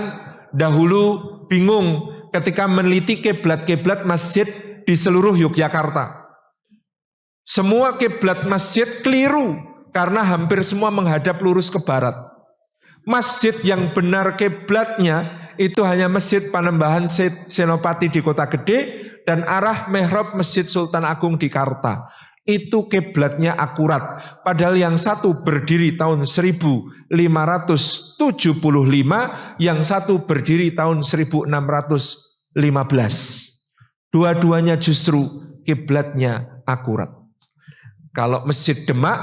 dahulu bingung ketika meneliti kiblat-kiblat masjid di seluruh Yogyakarta. Semua kiblat masjid keliru karena hampir semua menghadap lurus ke barat. Masjid yang benar kiblatnya itu hanya Masjid Panembahan Senopati di Kota Gede dan arah mihrab Masjid Sultan Agung di Karta. Itu kiblatnya akurat. Padahal yang satu berdiri tahun 1575, yang satu berdiri tahun 1615. Dua-duanya justru kiblatnya akurat. Kalau Masjid Demak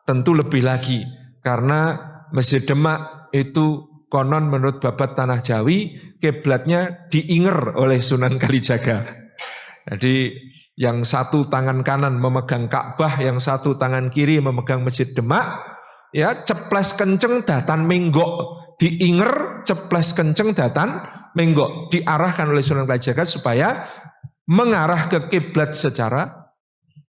tentu lebih lagi, karena Masjid Demak itu konon menurut Babat Tanah Jawi kiblatnya diinger oleh Sunan Kalijaga. Jadi yang satu tangan kanan memegang Ka'bah, yang satu tangan kiri memegang Masjid Demak, ya ceples kenceng datan menggok, diinger ceples kenceng datan menggok, diarahkan oleh Sunan Kalijaga supaya mengarah ke kiblat secara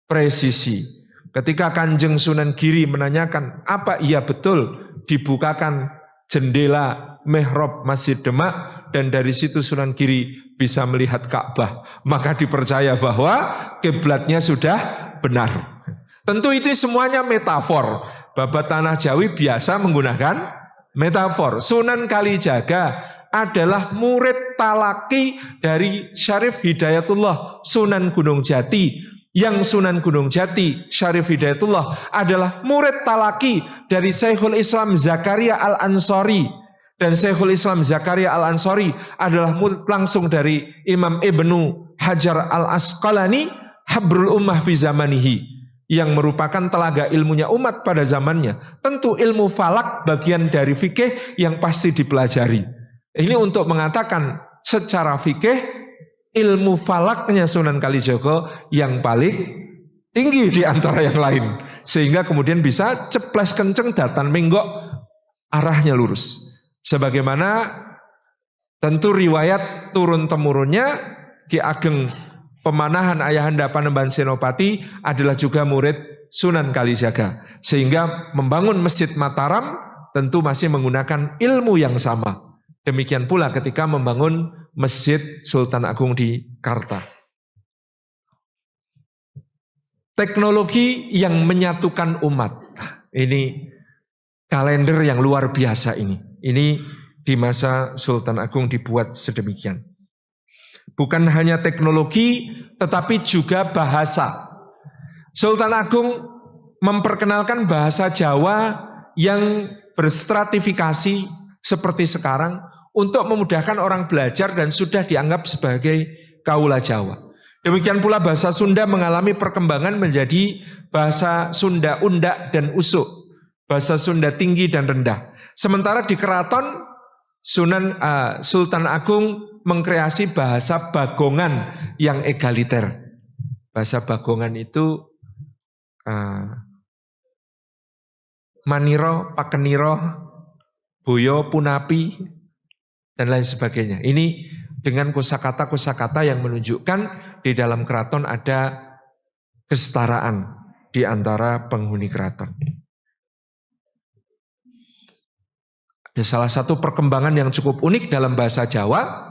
presisi. Ketika Kanjeng Sunan Giri menanyakan apa iya betul dibukakan jendela mihrab Masjid Demak dan dari situ Sunan Giri bisa melihat Ka'bah, maka dipercaya bahwa kiblatnya sudah benar. Tentu itu semuanya metafor. Babat Tanah Jawi biasa menggunakan metafor. Sunan Kalijaga adalah murid talaki dari Syarif Hidayatullah Sunan Gunung Jati. Yang Sunan Gunung Jati, Syarif Hidayatullah adalah murid talaki dari Syekhul Islam Zakaria Al-Ansori. Dan Syekhul Islam Zakaria Al-Ansori adalah murid langsung dari Imam Ibnu Hajar Al-Asqalani, Habrul Ummah fi zamanihi, yang merupakan telaga ilmunya umat pada zamannya. Tentu ilmu falak bagian dari fikih yang pasti dipelajari. Ini untuk mengatakan secara fikih ilmu falaknya Sunan Kalijaga yang paling tinggi di antara yang lain. Sehingga kemudian bisa ceples kenceng datan menggok arahnya lurus. Sebagaimana tentu riwayat turun-temurunnya Ki Ageng Pemanahan Ayahanda Panembahan Senopati adalah juga murid Sunan Kalijaga. Sehingga membangun Masjid Mataram tentu masih menggunakan ilmu yang sama. Demikian pula ketika membangun Masjid Sultan Agung di Karta. Teknologi yang menyatukan umat. Ini kalender yang luar biasa ini. Ini di masa Sultan Agung dibuat sedemikian. Bukan hanya teknologi, tetapi juga bahasa. Sultan Agung memperkenalkan bahasa Jawa yang berstratifikasi seperti sekarang untuk memudahkan orang belajar dan sudah dianggap sebagai kaula Jawa. Demikian pula bahasa Sunda mengalami perkembangan menjadi bahasa Sunda undak dan usuk, bahasa Sunda tinggi dan rendah. Sementara di keraton Sultan Agung mengkreasi bahasa Bagongan yang egaliter. Bahasa Bagongan itu Maniro, Pakeniro, Boyo, Punapi, dan lain sebagainya. Ini dengan kosakata-kosakata yang menunjukkan di dalam keraton ada kesetaraan di antara penghuni keraton. Ada salah satu perkembangan yang cukup unik dalam bahasa Jawa.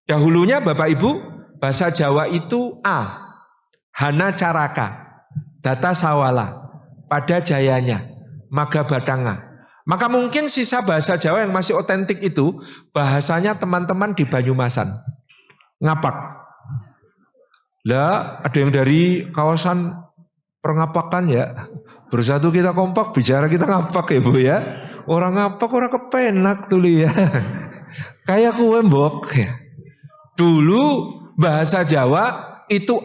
Dahulunya Bapak Ibu, bahasa Jawa itu Hana Caraka, Data Sawala, pada jayanya, Maga Batanga. Maka mungkin sisa bahasa Jawa yang masih otentik itu bahasanya teman-teman di Banyumasan. Ngapak. Lah, ada yang dari kawasan Pengapakan ya. Bersatu kita kompak, bicara kita ngapak ya Bu ya. Orang ngapak orang kepenak tuh ya. Kayak kue mbok ya. Dulu bahasa Jawa itu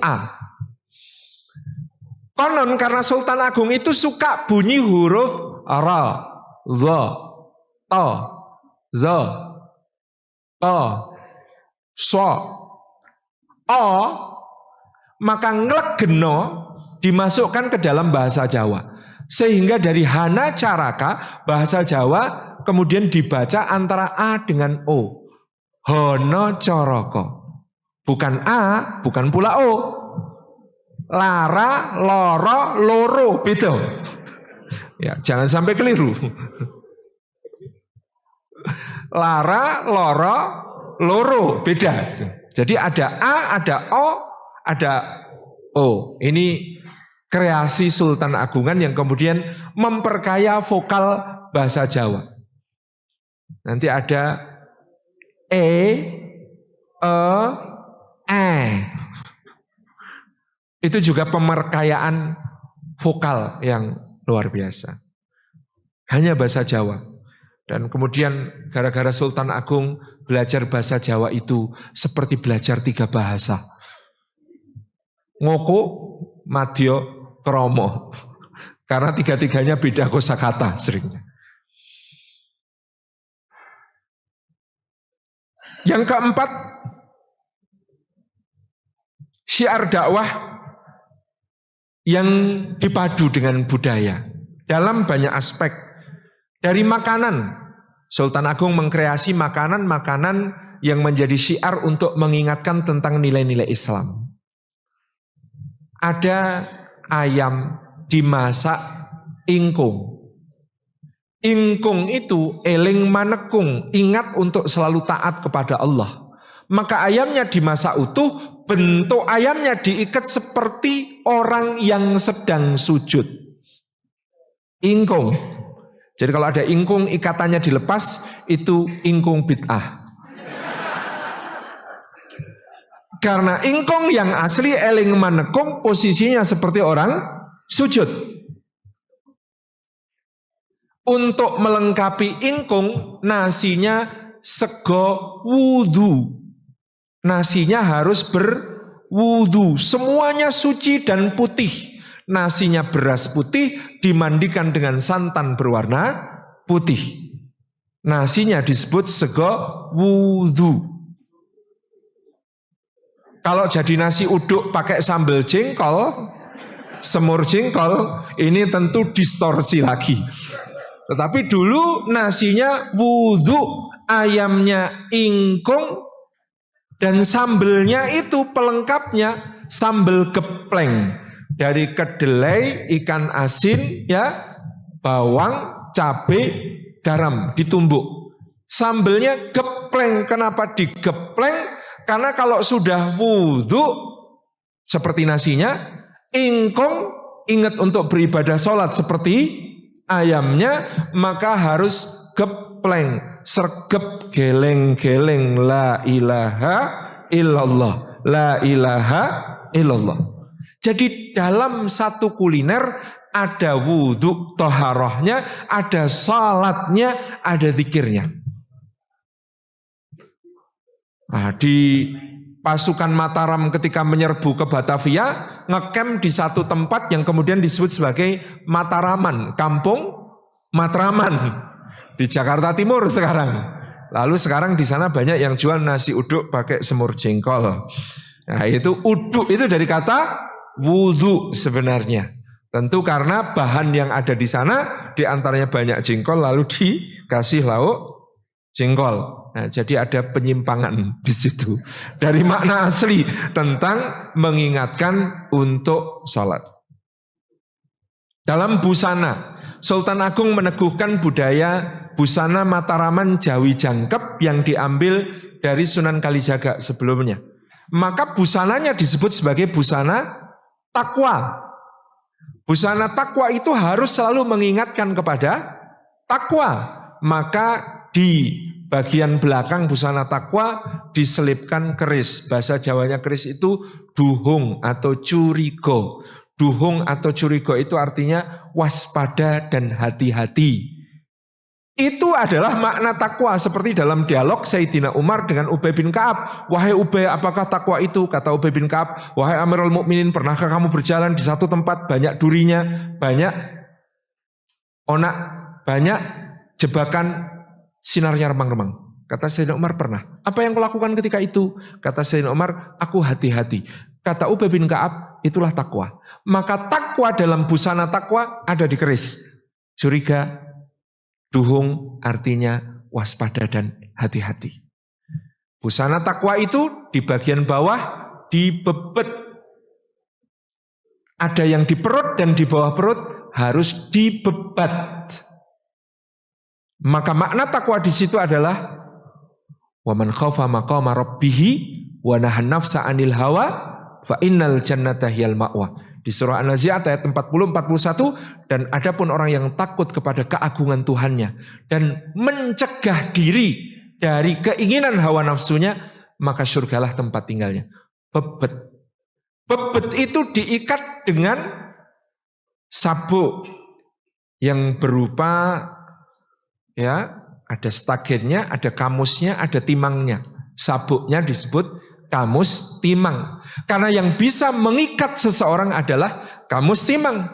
Konon karena Sultan Agung itu suka bunyi huruf ra, za, ta, za, ta, so, maka nglegeno dimasukkan ke dalam bahasa Jawa. Sehingga dari Hana Caraka bahasa Jawa kemudian dibaca antara A dengan O. Hana Caraka. Bukan A, bukan pula O. Lara, loro, loro, beda. Ya, jangan sampai keliru. Lara, loro, loro, beda. Jadi ada A, ada O, ada O. Ini kreasi Sultan Agungan yang kemudian memperkaya vokal bahasa Jawa. Nanti ada E, itu juga pemerkayaan vokal yang luar biasa. Hanya bahasa Jawa. Dan kemudian gara-gara Sultan Agung belajar bahasa Jawa itu seperti belajar 3 bahasa. Ngoko, madya, kromo. Karena 3-3-nya beda kosakata seringnya. Yang keempat, syiar dakwah yang dipadu dengan budaya dalam banyak aspek. Dari makanan, Sultan Agung mengkreasi makanan-makanan yang menjadi syiar untuk mengingatkan tentang nilai-nilai Islam. Ada ayam dimasak ingkung. Ingkung itu eling manekung, ingat untuk selalu taat kepada Allah. Maka ayamnya dimasak utuh, bentuk ayamnya diikat seperti orang yang sedang sujud. Ingkung. Jadi kalau ada ingkung ikatannya dilepas, itu ingkung bid'ah. Karena ingkung yang asli eling manekung posisinya seperti orang sujud. Untuk melengkapi ingkung, nasinya sego wudu. Nasinya harus berwudu. Semuanya suci dan putih. Nasinya beras putih dimandikan dengan santan berwarna putih. Nasinya disebut sego wudu. Kalau jadi nasi uduk pakai sambal jengkol, semur jengkol, ini tentu distorsi lagi. Tetapi dulu nasinya wudu, ayamnya ingkung, dan sambelnya itu pelengkapnya sambel gepleng. Dari kedelai, ikan asin, ya, bawang, cabai, garam ditumbuk. Sambelnya gepleng. Kenapa digepleng? Karena kalau sudah wudu seperti nasinya, ingkung ingat untuk beribadah sholat seperti ayamnya, maka harus gepleng, sergep, geleng-geleng, la ilaha illallah, la ilaha illallah. Jadi dalam satu kuliner ada wudhu toharohnya, ada salatnya, ada zikirnya. Nah, di pasukan Mataram ketika menyerbu ke Batavia, ngecamp di satu tempat yang kemudian disebut sebagai Mataraman, kampung Matraman di Jakarta Timur sekarang. Lalu sekarang di sana banyak yang jual nasi uduk pakai semur jengkol. Nah, itu uduk itu dari kata wudhu sebenarnya. Tentu karena bahan yang ada di sana diantaranya banyak jengkol lalu dikasih lauk jengkol. Nah, jadi ada penyimpangan di situ dari makna asli tentang mengingatkan untuk sholat. Dalam busana, Sultan Agung meneguhkan budaya busana Mataraman Jawi Jangkep yang diambil dari Sunan Kalijaga sebelumnya. Maka busananya disebut sebagai busana takwa. Busana takwa itu harus selalu mengingatkan kepada takwa. Maka di bagian belakang busana takwa diselipkan keris. Bahasa Jawanya keris itu duhung atau curigo. Duhung atau curigo itu artinya waspada dan hati-hati. Itu adalah makna takwa seperti dalam dialog Sayyidina Umar dengan Ubay bin Ka'ab. Wahai Ubay, apakah takwa itu? Kata Ubay bin Ka'ab, wahai Amirul Mukminin, pernahkah kamu berjalan di satu tempat banyak durinya, banyak onak, banyak jebakan sinarnya remang-remang? Kata Sayyidina Umar, pernah. Apa yang kau lakukan ketika itu? Kata Sayyidina Umar, aku hati-hati. Kata Ubay bin Ka'ab, itulah takwa. Maka takwa dalam busana takwa ada di keris. Curiga, duhung artinya waspada dan hati-hati. Busana takwa itu di bagian bawah dibebet. Ada yang di perut dan di bawah perut harus dibebat. Maka makna takwa di situ adalah wa man khafa maqama rabbih wa nahan nafsa 'anil hawa fa innal jannata hiyal ma'wa. Di surah An-Nazi'at ayat 40-41, dan adapun orang yang takut kepada keagungan Tuhannya dan mencegah diri dari keinginan hawa nafsunya, maka surgalah tempat tinggalnya. Bebet. Bebet itu diikat dengan sabuk yang berupa, ya, ada stagennya, ada kamusnya, ada timangnya. Sabuknya disebut kamus timang. Karena yang bisa mengikat seseorang adalah kamus timang,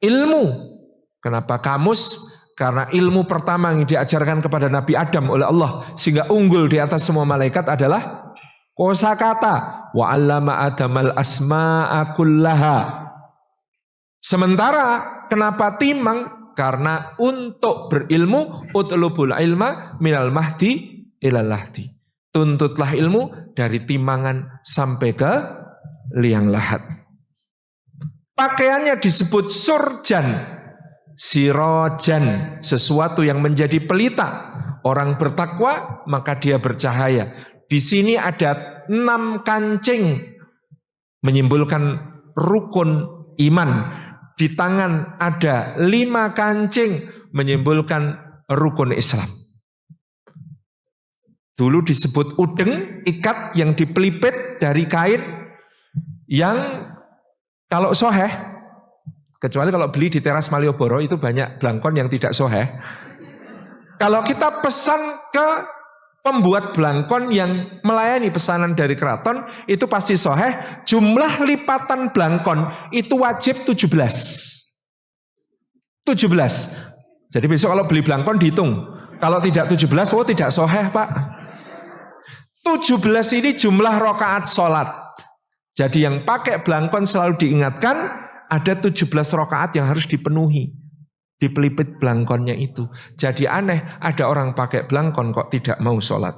ilmu. Kenapa kamus? Karena ilmu pertama yang diajarkan kepada Nabi Adam oleh Allah sehingga unggul di atas semua malaikat adalah kosakata. Wa 'allama Adamal asma'a kullaha. Sementara kenapa timang? Karena untuk berilmu utlubul ilma minal mahdi ilal lahdi. Tuntutlah ilmu dari timangan sampai ke liang lahat. Pakaiannya disebut surjan, sirojan, sesuatu yang menjadi pelita. Orang bertakwa maka dia bercahaya. Di sini ada 6 kancing menyimbolkan rukun iman. Di tangan ada 5 kancing menyimbolkan rukun Islam. Dulu disebut udeng, ikat yang dipelipet dari kain yang kalau soheh, kecuali kalau beli di teras Malioboro itu banyak blangkon yang tidak soheh. Kalau kita pesan ke pembuat blangkon yang melayani pesanan dari keraton, itu pasti soheh. Jumlah lipatan blangkon itu wajib 17. Jadi besok kalau beli blangkon dihitung. Kalau tidak 17, oh tidak soheh pak. 17 ini jumlah rakaat sholat. Jadi yang pakai blangkon selalu diingatkan ada 17 rakaat yang harus dipenuhi. Dipelipet blangkonnya itu. Jadi aneh, ada orang pakai blangkon kok tidak mau sholat.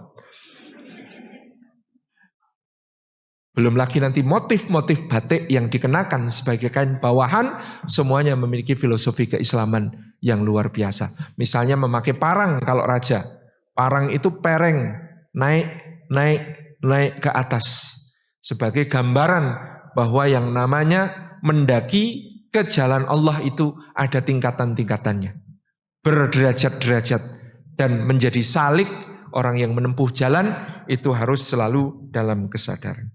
Belum lagi nanti motif-motif batik yang dikenakan sebagai kain bawahan, semuanya memiliki filosofi keislaman yang luar biasa. Misalnya memakai parang kalau raja. Parang itu pereng, naik ke atas. Sebagai gambaran bahwa yang namanya mendaki ke jalan Allah itu ada tingkatan-tingkatannya. Berderajat-derajat. Dan menjadi salik orang yang menempuh jalan itu harus selalu dalam kesadaran.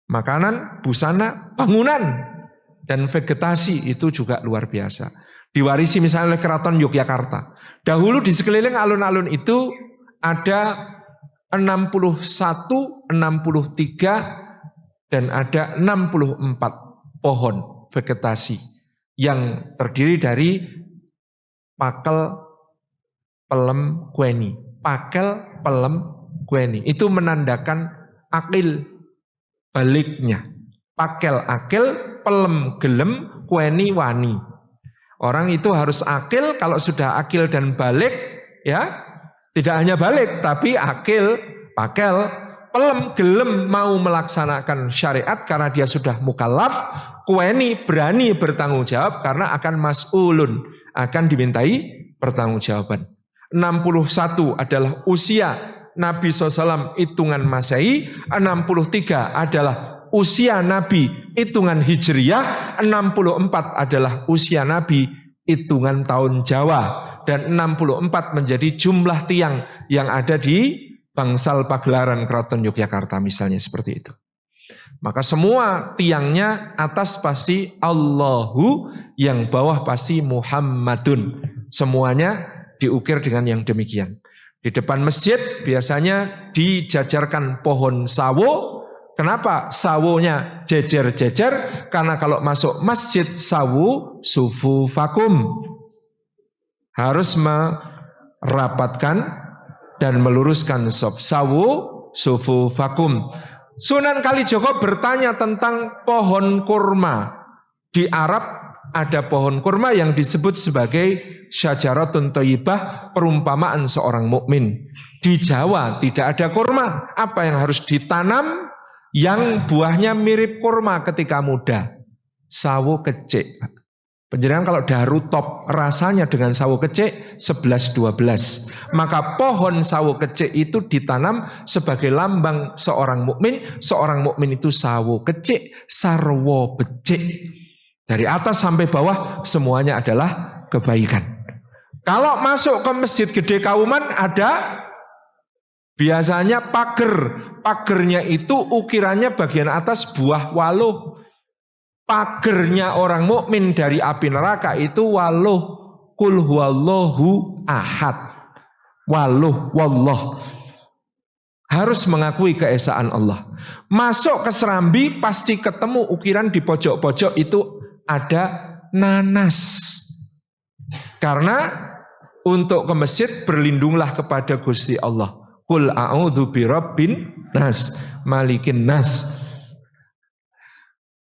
Makanan, busana, bangunan, dan vegetasi itu juga luar biasa. Diwarisi misalnya oleh Keraton Yogyakarta. Dahulu di sekeliling alun-alun itu ada 61, 63, dan ada 64 pohon vegetasi yang terdiri dari pakel, pelem, kueni. Pakel, pelem, kueni. Itu menandakan akil baliknya. Pakel, akil, pelem, gelem, kueni, wani. Orang itu harus akil, kalau sudah akil dan balik, ya tidak hanya balik, tapi akil, pakel, pelem, gelem mau melaksanakan syariat karena dia sudah mukallaf. Kueni berani bertanggung jawab karena akan mas'ulun, akan dimintai pertanggungjawaban. 61 adalah usia Nabi SAW hitungan Masehi, 63 adalah usia Nabi hitungan Hijriyah, 64 adalah usia Nabi hitungan tahun Jawa, dan 64 menjadi jumlah tiang yang ada di bangsal pagelaran Keraton Yogyakarta misalnya seperti itu. Maka semua tiangnya atas pasti Allahu, yang bawah pasti Muhammadun. Semuanya diukir dengan yang demikian. Di depan masjid biasanya dijajarkan pohon sawo. Kenapa sawonya jejer-jejer? Karena kalau masuk masjid sawu sufufakum, harus merapatkan dan meluruskan saf. Sawu sufufakum. Sunan Kalijogo bertanya tentang pohon kurma. Di Arab ada pohon kurma yang disebut sebagai syajaratun thayyibah, perumpamaan seorang mukmin. Di Jawa tidak ada kurma. Apa yang harus ditanam yang buahnya mirip kurma ketika muda? Sawo kecik. Panjenengan kalau daru top rasanya dengan sawo kecik 11-12. Maka pohon sawo kecik itu ditanam sebagai lambang seorang mukmin. Seorang mukmin itu sawo kecik, sarwo becik. Dari atas sampai bawah semuanya adalah kebaikan. Kalau masuk ke masjid gede Kauman ada biasanya pager. Pagernya itu ukirannya bagian atas buah waluh. Pagernya orang mukmin dari api neraka itu waluh, kul huwallahu ahad. Waluh, wallah. Harus mengakui keesaan Allah. Masuk ke Serambi pasti ketemu ukiran di pojok-pojok itu ada nanas. Karena untuk ke masjid berlindunglah kepada Gusti Allah. Qul a'udzu birabbin nas, malikin nas.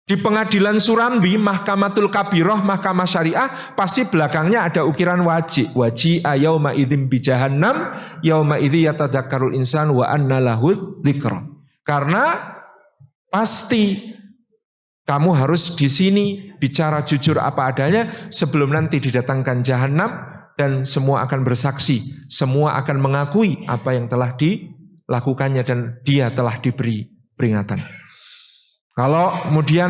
Di pengadilan Surambi, Mahkamatul Kabirah, Mahkamah Syariah, pasti belakangnya ada ukiran wajib. Wajib yauma idzin bi jahannam, yauma idzi yatadzakkarul insan wa anna lahu dzikra. Karena pasti kamu harus di sini bicara jujur apa adanya sebelum nanti didatangkan jahanam dan semua akan bersaksi, semua akan mengakui apa yang telah dilakukannya dan dia telah diberi peringatan. Kalau kemudian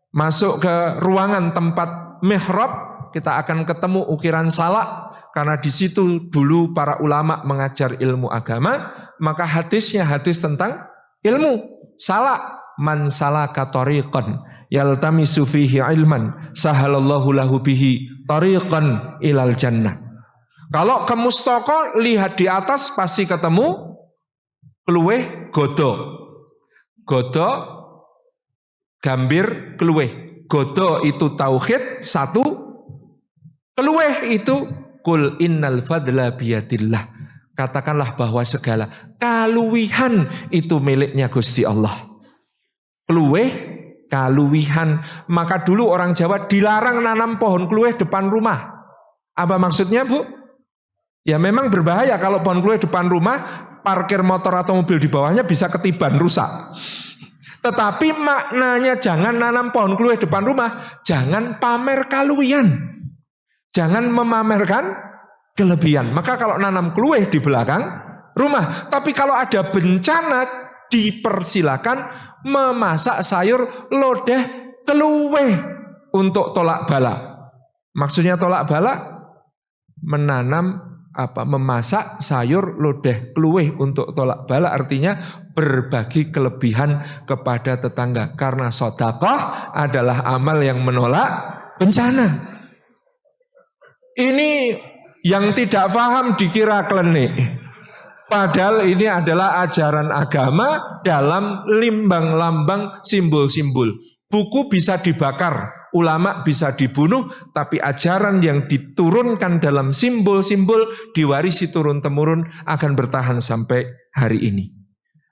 masuk ke ruangan tempat mihrab, kita akan ketemu ukiran salak karena di situ dulu para ulama mengajar ilmu agama, maka hadisnya hadis tentang ilmu. Salak, man salaka tariqan yaltamisu fihi ilman sahalallahu lahu bihi tariqan ilal jannah. Kalau ke mustaka lihat di atas pasti ketemu kluweh godo. Godo gambir keluweh. Godo itu tauhid satu, keluweh itu kul innal fadla biyadillah. Katakanlah bahwa segala kaluwihan itu miliknya Gusti Allah. Keluweh, kaluwihan. Maka dulu orang Jawa dilarang nanam pohon keluweh depan rumah. Apa maksudnya, Bu? Ya memang berbahaya kalau pohon keluweh depan rumah, parkir motor atau mobil di bawahnya bisa ketiban, rusak. Tetapi maknanya jangan nanam pohon keluweh depan rumah, jangan pamer kaluwihan. Jangan memamerkan kelebihan. Maka kalau nanam keluweh di belakang rumah, tapi kalau ada bencana dipersilakan memasak sayur lodeh keluweh untuk tolak bala. Maksudnya tolak bala menanam memasak sayur lodeh keluweh untuk tolak bala, artinya berbagi kelebihan kepada tetangga. Karena sedekah adalah amal yang menolak bencana. Ini yang tidak paham dikira klenik. Padahal ini adalah ajaran agama dalam limbang-lambang simbol-simbol. Buku bisa dibakar, ulama bisa dibunuh, tapi ajaran yang diturunkan dalam simbol-simbol diwarisi turun-temurun akan bertahan sampai hari ini.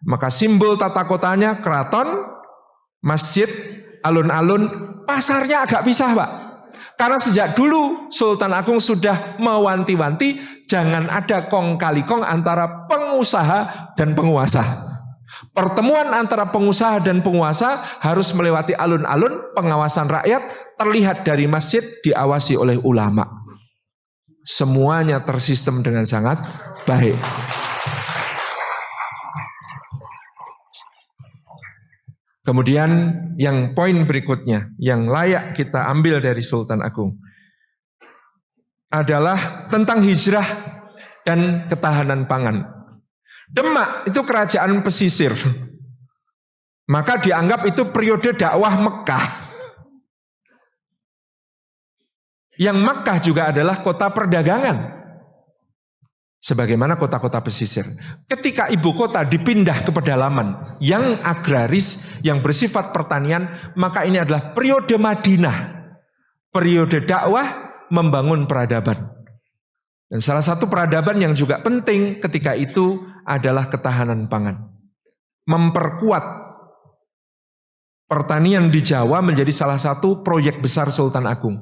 Maka simbol tata kotanya keraton, masjid, alun-alun, pasarnya agak pisah, Pak. Karena sejak dulu Sultan Agung sudah mewanti-wanti jangan ada kong kali kong antara pengusaha dan penguasa. Pertemuan antara pengusaha dan penguasa harus melewati alun-alun, pengawasan rakyat terlihat dari masjid diawasi oleh ulama. Semuanya tersistem dengan sangat baik. Kemudian yang poin berikutnya yang layak kita ambil dari Sultan Agung adalah tentang hijrah dan ketahanan pangan. Demak itu kerajaan pesisir. Maka dianggap itu periode dakwah Mekah. Yang Mekah juga adalah kota perdagangan. Sebagaimana kota-kota pesisir. Ketika ibu kota dipindah ke pedalaman yang agraris, yang bersifat pertanian, maka ini adalah periode Madinah. Periode dakwah membangun peradaban. Dan salah satu peradaban yang juga penting ketika itu adalah ketahanan pangan. Memperkuat pertanian di Jawa menjadi salah satu proyek besar Sultan Agung.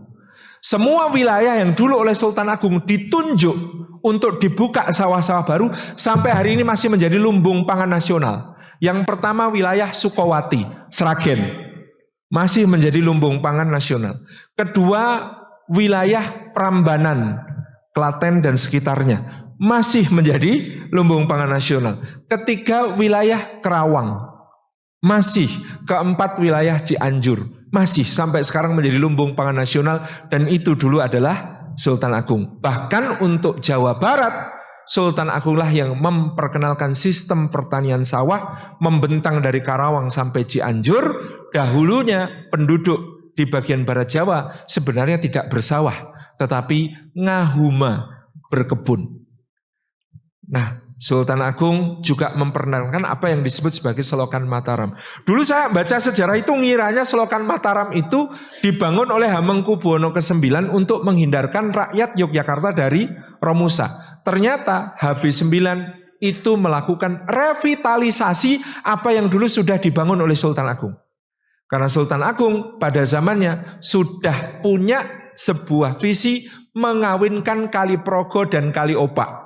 Semua wilayah yang dulu oleh Sultan Agung ditunjuk untuk dibuka sawah-sawah baru sampai hari ini masih menjadi lumbung pangan nasional. Yang pertama wilayah Sukowati, Sragen, masih menjadi lumbung pangan nasional. Kedua wilayah Prambanan, Klaten dan sekitarnya, masih menjadi lumbung pangan nasional. Ketiga wilayah Kerawang, masih. Keempat wilayah Cianjur, masih sampai sekarang menjadi lumbung pangan nasional, dan itu dulu adalah Sultan Agung. Bahkan untuk Jawa Barat, Sultan Agunglah yang memperkenalkan sistem pertanian sawah membentang dari Karawang sampai Cianjur. Dahulunya penduduk di bagian barat Jawa sebenarnya tidak bersawah, tetapi ngahuma, berkebun. Nah, Sultan Agung juga memperkenalkan apa yang disebut sebagai Selokan Mataram. Dulu saya baca sejarah itu ngiranya Selokan Mataram itu dibangun oleh Hamengkubuwono ke-9 untuk menghindarkan rakyat Yogyakarta dari Romusa. Ternyata HB9 itu melakukan revitalisasi apa yang dulu sudah dibangun oleh Sultan Agung. Karena Sultan Agung pada zamannya sudah punya sebuah visi mengawinkan Kali Progo dan Kali Opak.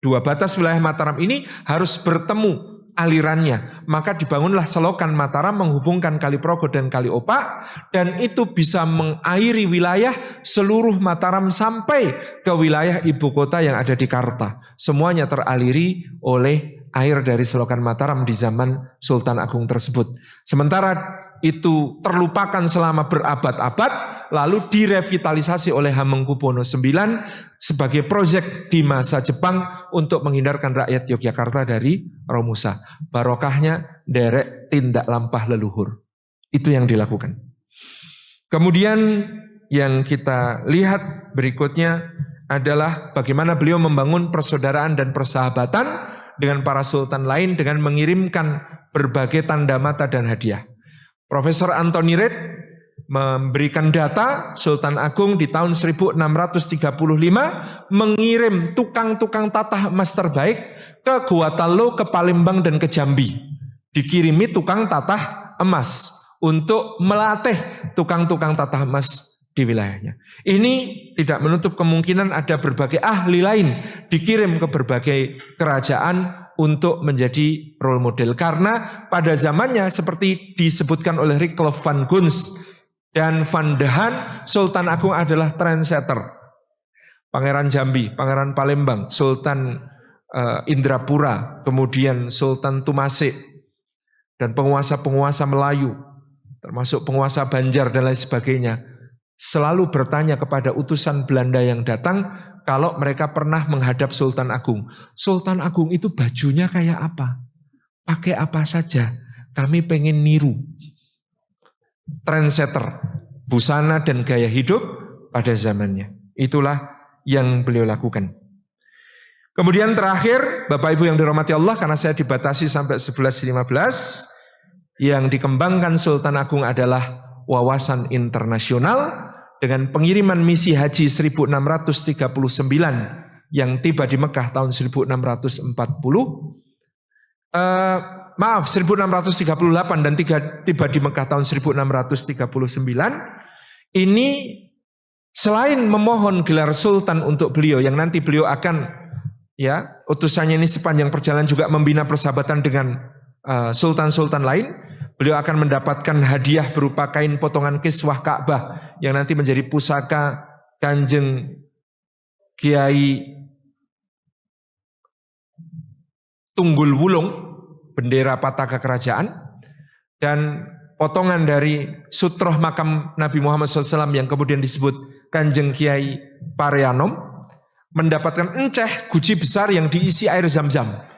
Dua batas wilayah Mataram ini harus bertemu alirannya. Maka dibangunlah Selokan Mataram menghubungkan Kali Progo dan Kali Opak. Dan itu bisa mengairi wilayah seluruh Mataram sampai ke wilayah ibu kota yang ada di Karta. Semuanya teraliri oleh air dari Selokan Mataram di zaman Sultan Agung tersebut. Sementara itu terlupakan selama berabad-abad, lalu direvitalisasi oleh Hamengkubuwono IX sebagai proyek di masa Jepang untuk menghindarkan rakyat Yogyakarta dari Romusa. Barokahnya derek tindak lampah leluhur. Itu yang dilakukan. Kemudian yang kita lihat berikutnya adalah bagaimana beliau membangun persaudaraan dan persahabatan dengan para sultan lain dengan mengirimkan berbagai tanda mata dan hadiah. Profesor Anthony Reid memberikan data Sultan Agung di tahun 1635 mengirim tukang-tukang tatah emas terbaik ke Gorontalo, ke Palembang dan ke Jambi. Dikirimi tukang tatah emas untuk melatih tukang-tukang tatah emas di wilayahnya. Ini tidak menutup kemungkinan ada berbagai ahli lain dikirim ke berbagai kerajaan untuk menjadi role model. Karena pada zamannya seperti disebutkan oleh Rikloff van Guns dan Van de Haan, Sultan Agung adalah trendsetter. Pangeran Jambi, Pangeran Palembang, Sultan Indrapura, kemudian Sultan Tumasik, dan penguasa-penguasa Melayu, termasuk penguasa Banjar dan lain sebagainya, selalu bertanya kepada utusan Belanda yang datang, kalau mereka pernah menghadap Sultan Agung. Sultan Agung itu bajunya kayak apa? Pakai apa saja? Kami pengen niru. Trendsetter, busana dan gaya hidup pada zamannya. Itulah yang beliau lakukan. Kemudian terakhir, Bapak Ibu yang dirahmati Allah, karena saya dibatasi sampai 11.15, yang dikembangkan Sultan Agung adalah wawasan internasional, dengan pengiriman misi haji 1639 yang tiba di Mekah tahun 1638 dan tiba di Mekah tahun 1639. Ini selain memohon gelar sultan untuk beliau yang nanti beliau akan, ya, utusannya ini sepanjang perjalanan juga membina persahabatan dengan sultan-sultan lain. Beliau akan mendapatkan hadiah berupa kain potongan kiswah Ka'bah yang nanti menjadi pusaka Kanjeng Kiai Tunggul Wulung, bendera Pataka Kerajaan, dan potongan dari sutroh makam Nabi Muhammad SAW yang kemudian disebut Kanjeng Kiai Parianom, mendapatkan enceh guci besar yang diisi air zam-zam,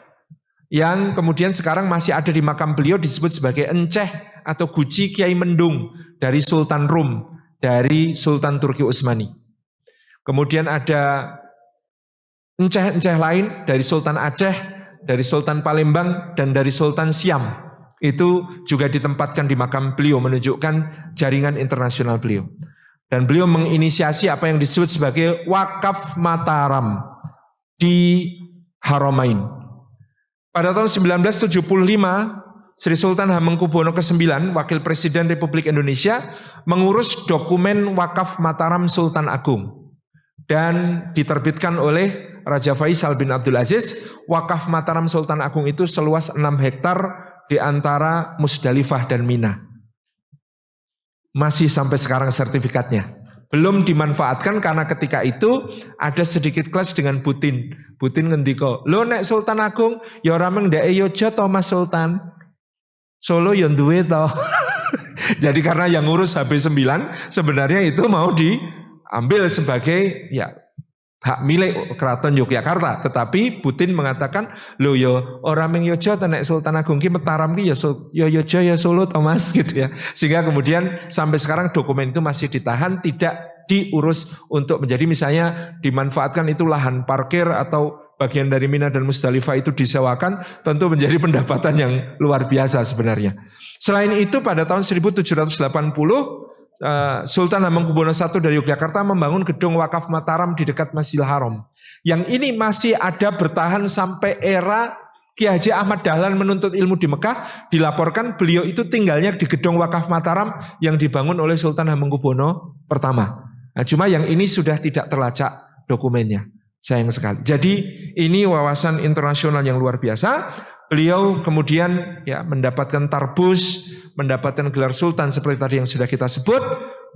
yang kemudian sekarang masih ada di makam beliau, disebut sebagai enceh atau guci Kiai Mendung dari Sultan Rum, dari Sultan Turki Utsmani. Kemudian ada enceh-enceh lain dari Sultan Aceh, dari Sultan Palembang, dan dari Sultan Siam. Itu juga ditempatkan di makam beliau, menunjukkan jaringan internasional beliau. Dan beliau menginisiasi apa yang disebut sebagai Wakaf Mataram di Haramain. Pada tahun 1975, Sri Sultan Hamengkubuwono ke-9, Wakil Presiden Republik Indonesia, mengurus dokumen wakaf Mataram Sultan Agung dan diterbitkan oleh Raja Faisal bin Abdul Aziz. Wakaf Mataram Sultan Agung itu seluas 6 hektar di antara Musdalifah dan Mina. Masih sampai sekarang sertifikatnya. Belum dimanfaatkan karena ketika itu ada sedikit kelas dengan Butin. Butin ngendika, "Lho nek Sultan Agung ya ora mung ndeke Yogya to Mas Sultan. Solo ya duwe to." Jadi karena yang ngurus HB9 sebenarnya itu mau diambil sebagai ya hak milik Keraton Yogyakarta, tetapi Butin mengatakan, "Lho ya ora mung Yogya to nek Sultan Agung ki Mataram ki ya Yogya ya Solo to Mas," gitu ya. Sehingga kemudian sampai sekarang dokumen itu masih ditahan, tidak diurus untuk menjadi misalnya dimanfaatkan itu lahan parkir atau bagian dari Mina dan Musdalifah itu disewakan, tentu menjadi pendapatan yang luar biasa sebenarnya. Selain itu pada tahun 1780 Sultan Hamengkubuwono I dari Yogyakarta membangun gedung wakaf Mataram di dekat Masjidil Haram. Yang ini masih ada bertahan sampai era Ki Haji Ahmad Dahlan menuntut ilmu di Mekah. Dilaporkan beliau itu tinggalnya di gedung wakaf Mataram yang dibangun oleh Sultan Hamengkubuwono pertama. Nah, cuma yang ini sudah tidak terlacak dokumennya. Sayang sekali. Jadi ini wawasan internasional yang luar biasa. Beliau kemudian ya mendapatkan tarbus, mendapatkan gelar sultan seperti tadi yang sudah kita sebut,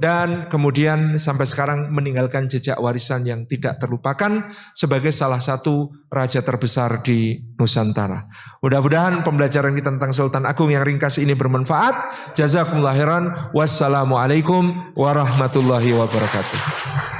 dan kemudian sampai sekarang meninggalkan jejak warisan yang tidak terlupakan sebagai salah satu raja terbesar di Nusantara. Mudah-mudahan pembelajaran kita tentang Sultan Agung yang ringkas ini bermanfaat. Jazakumullah khairan. Wassalamualaikum warahmatullahi wabarakatuh.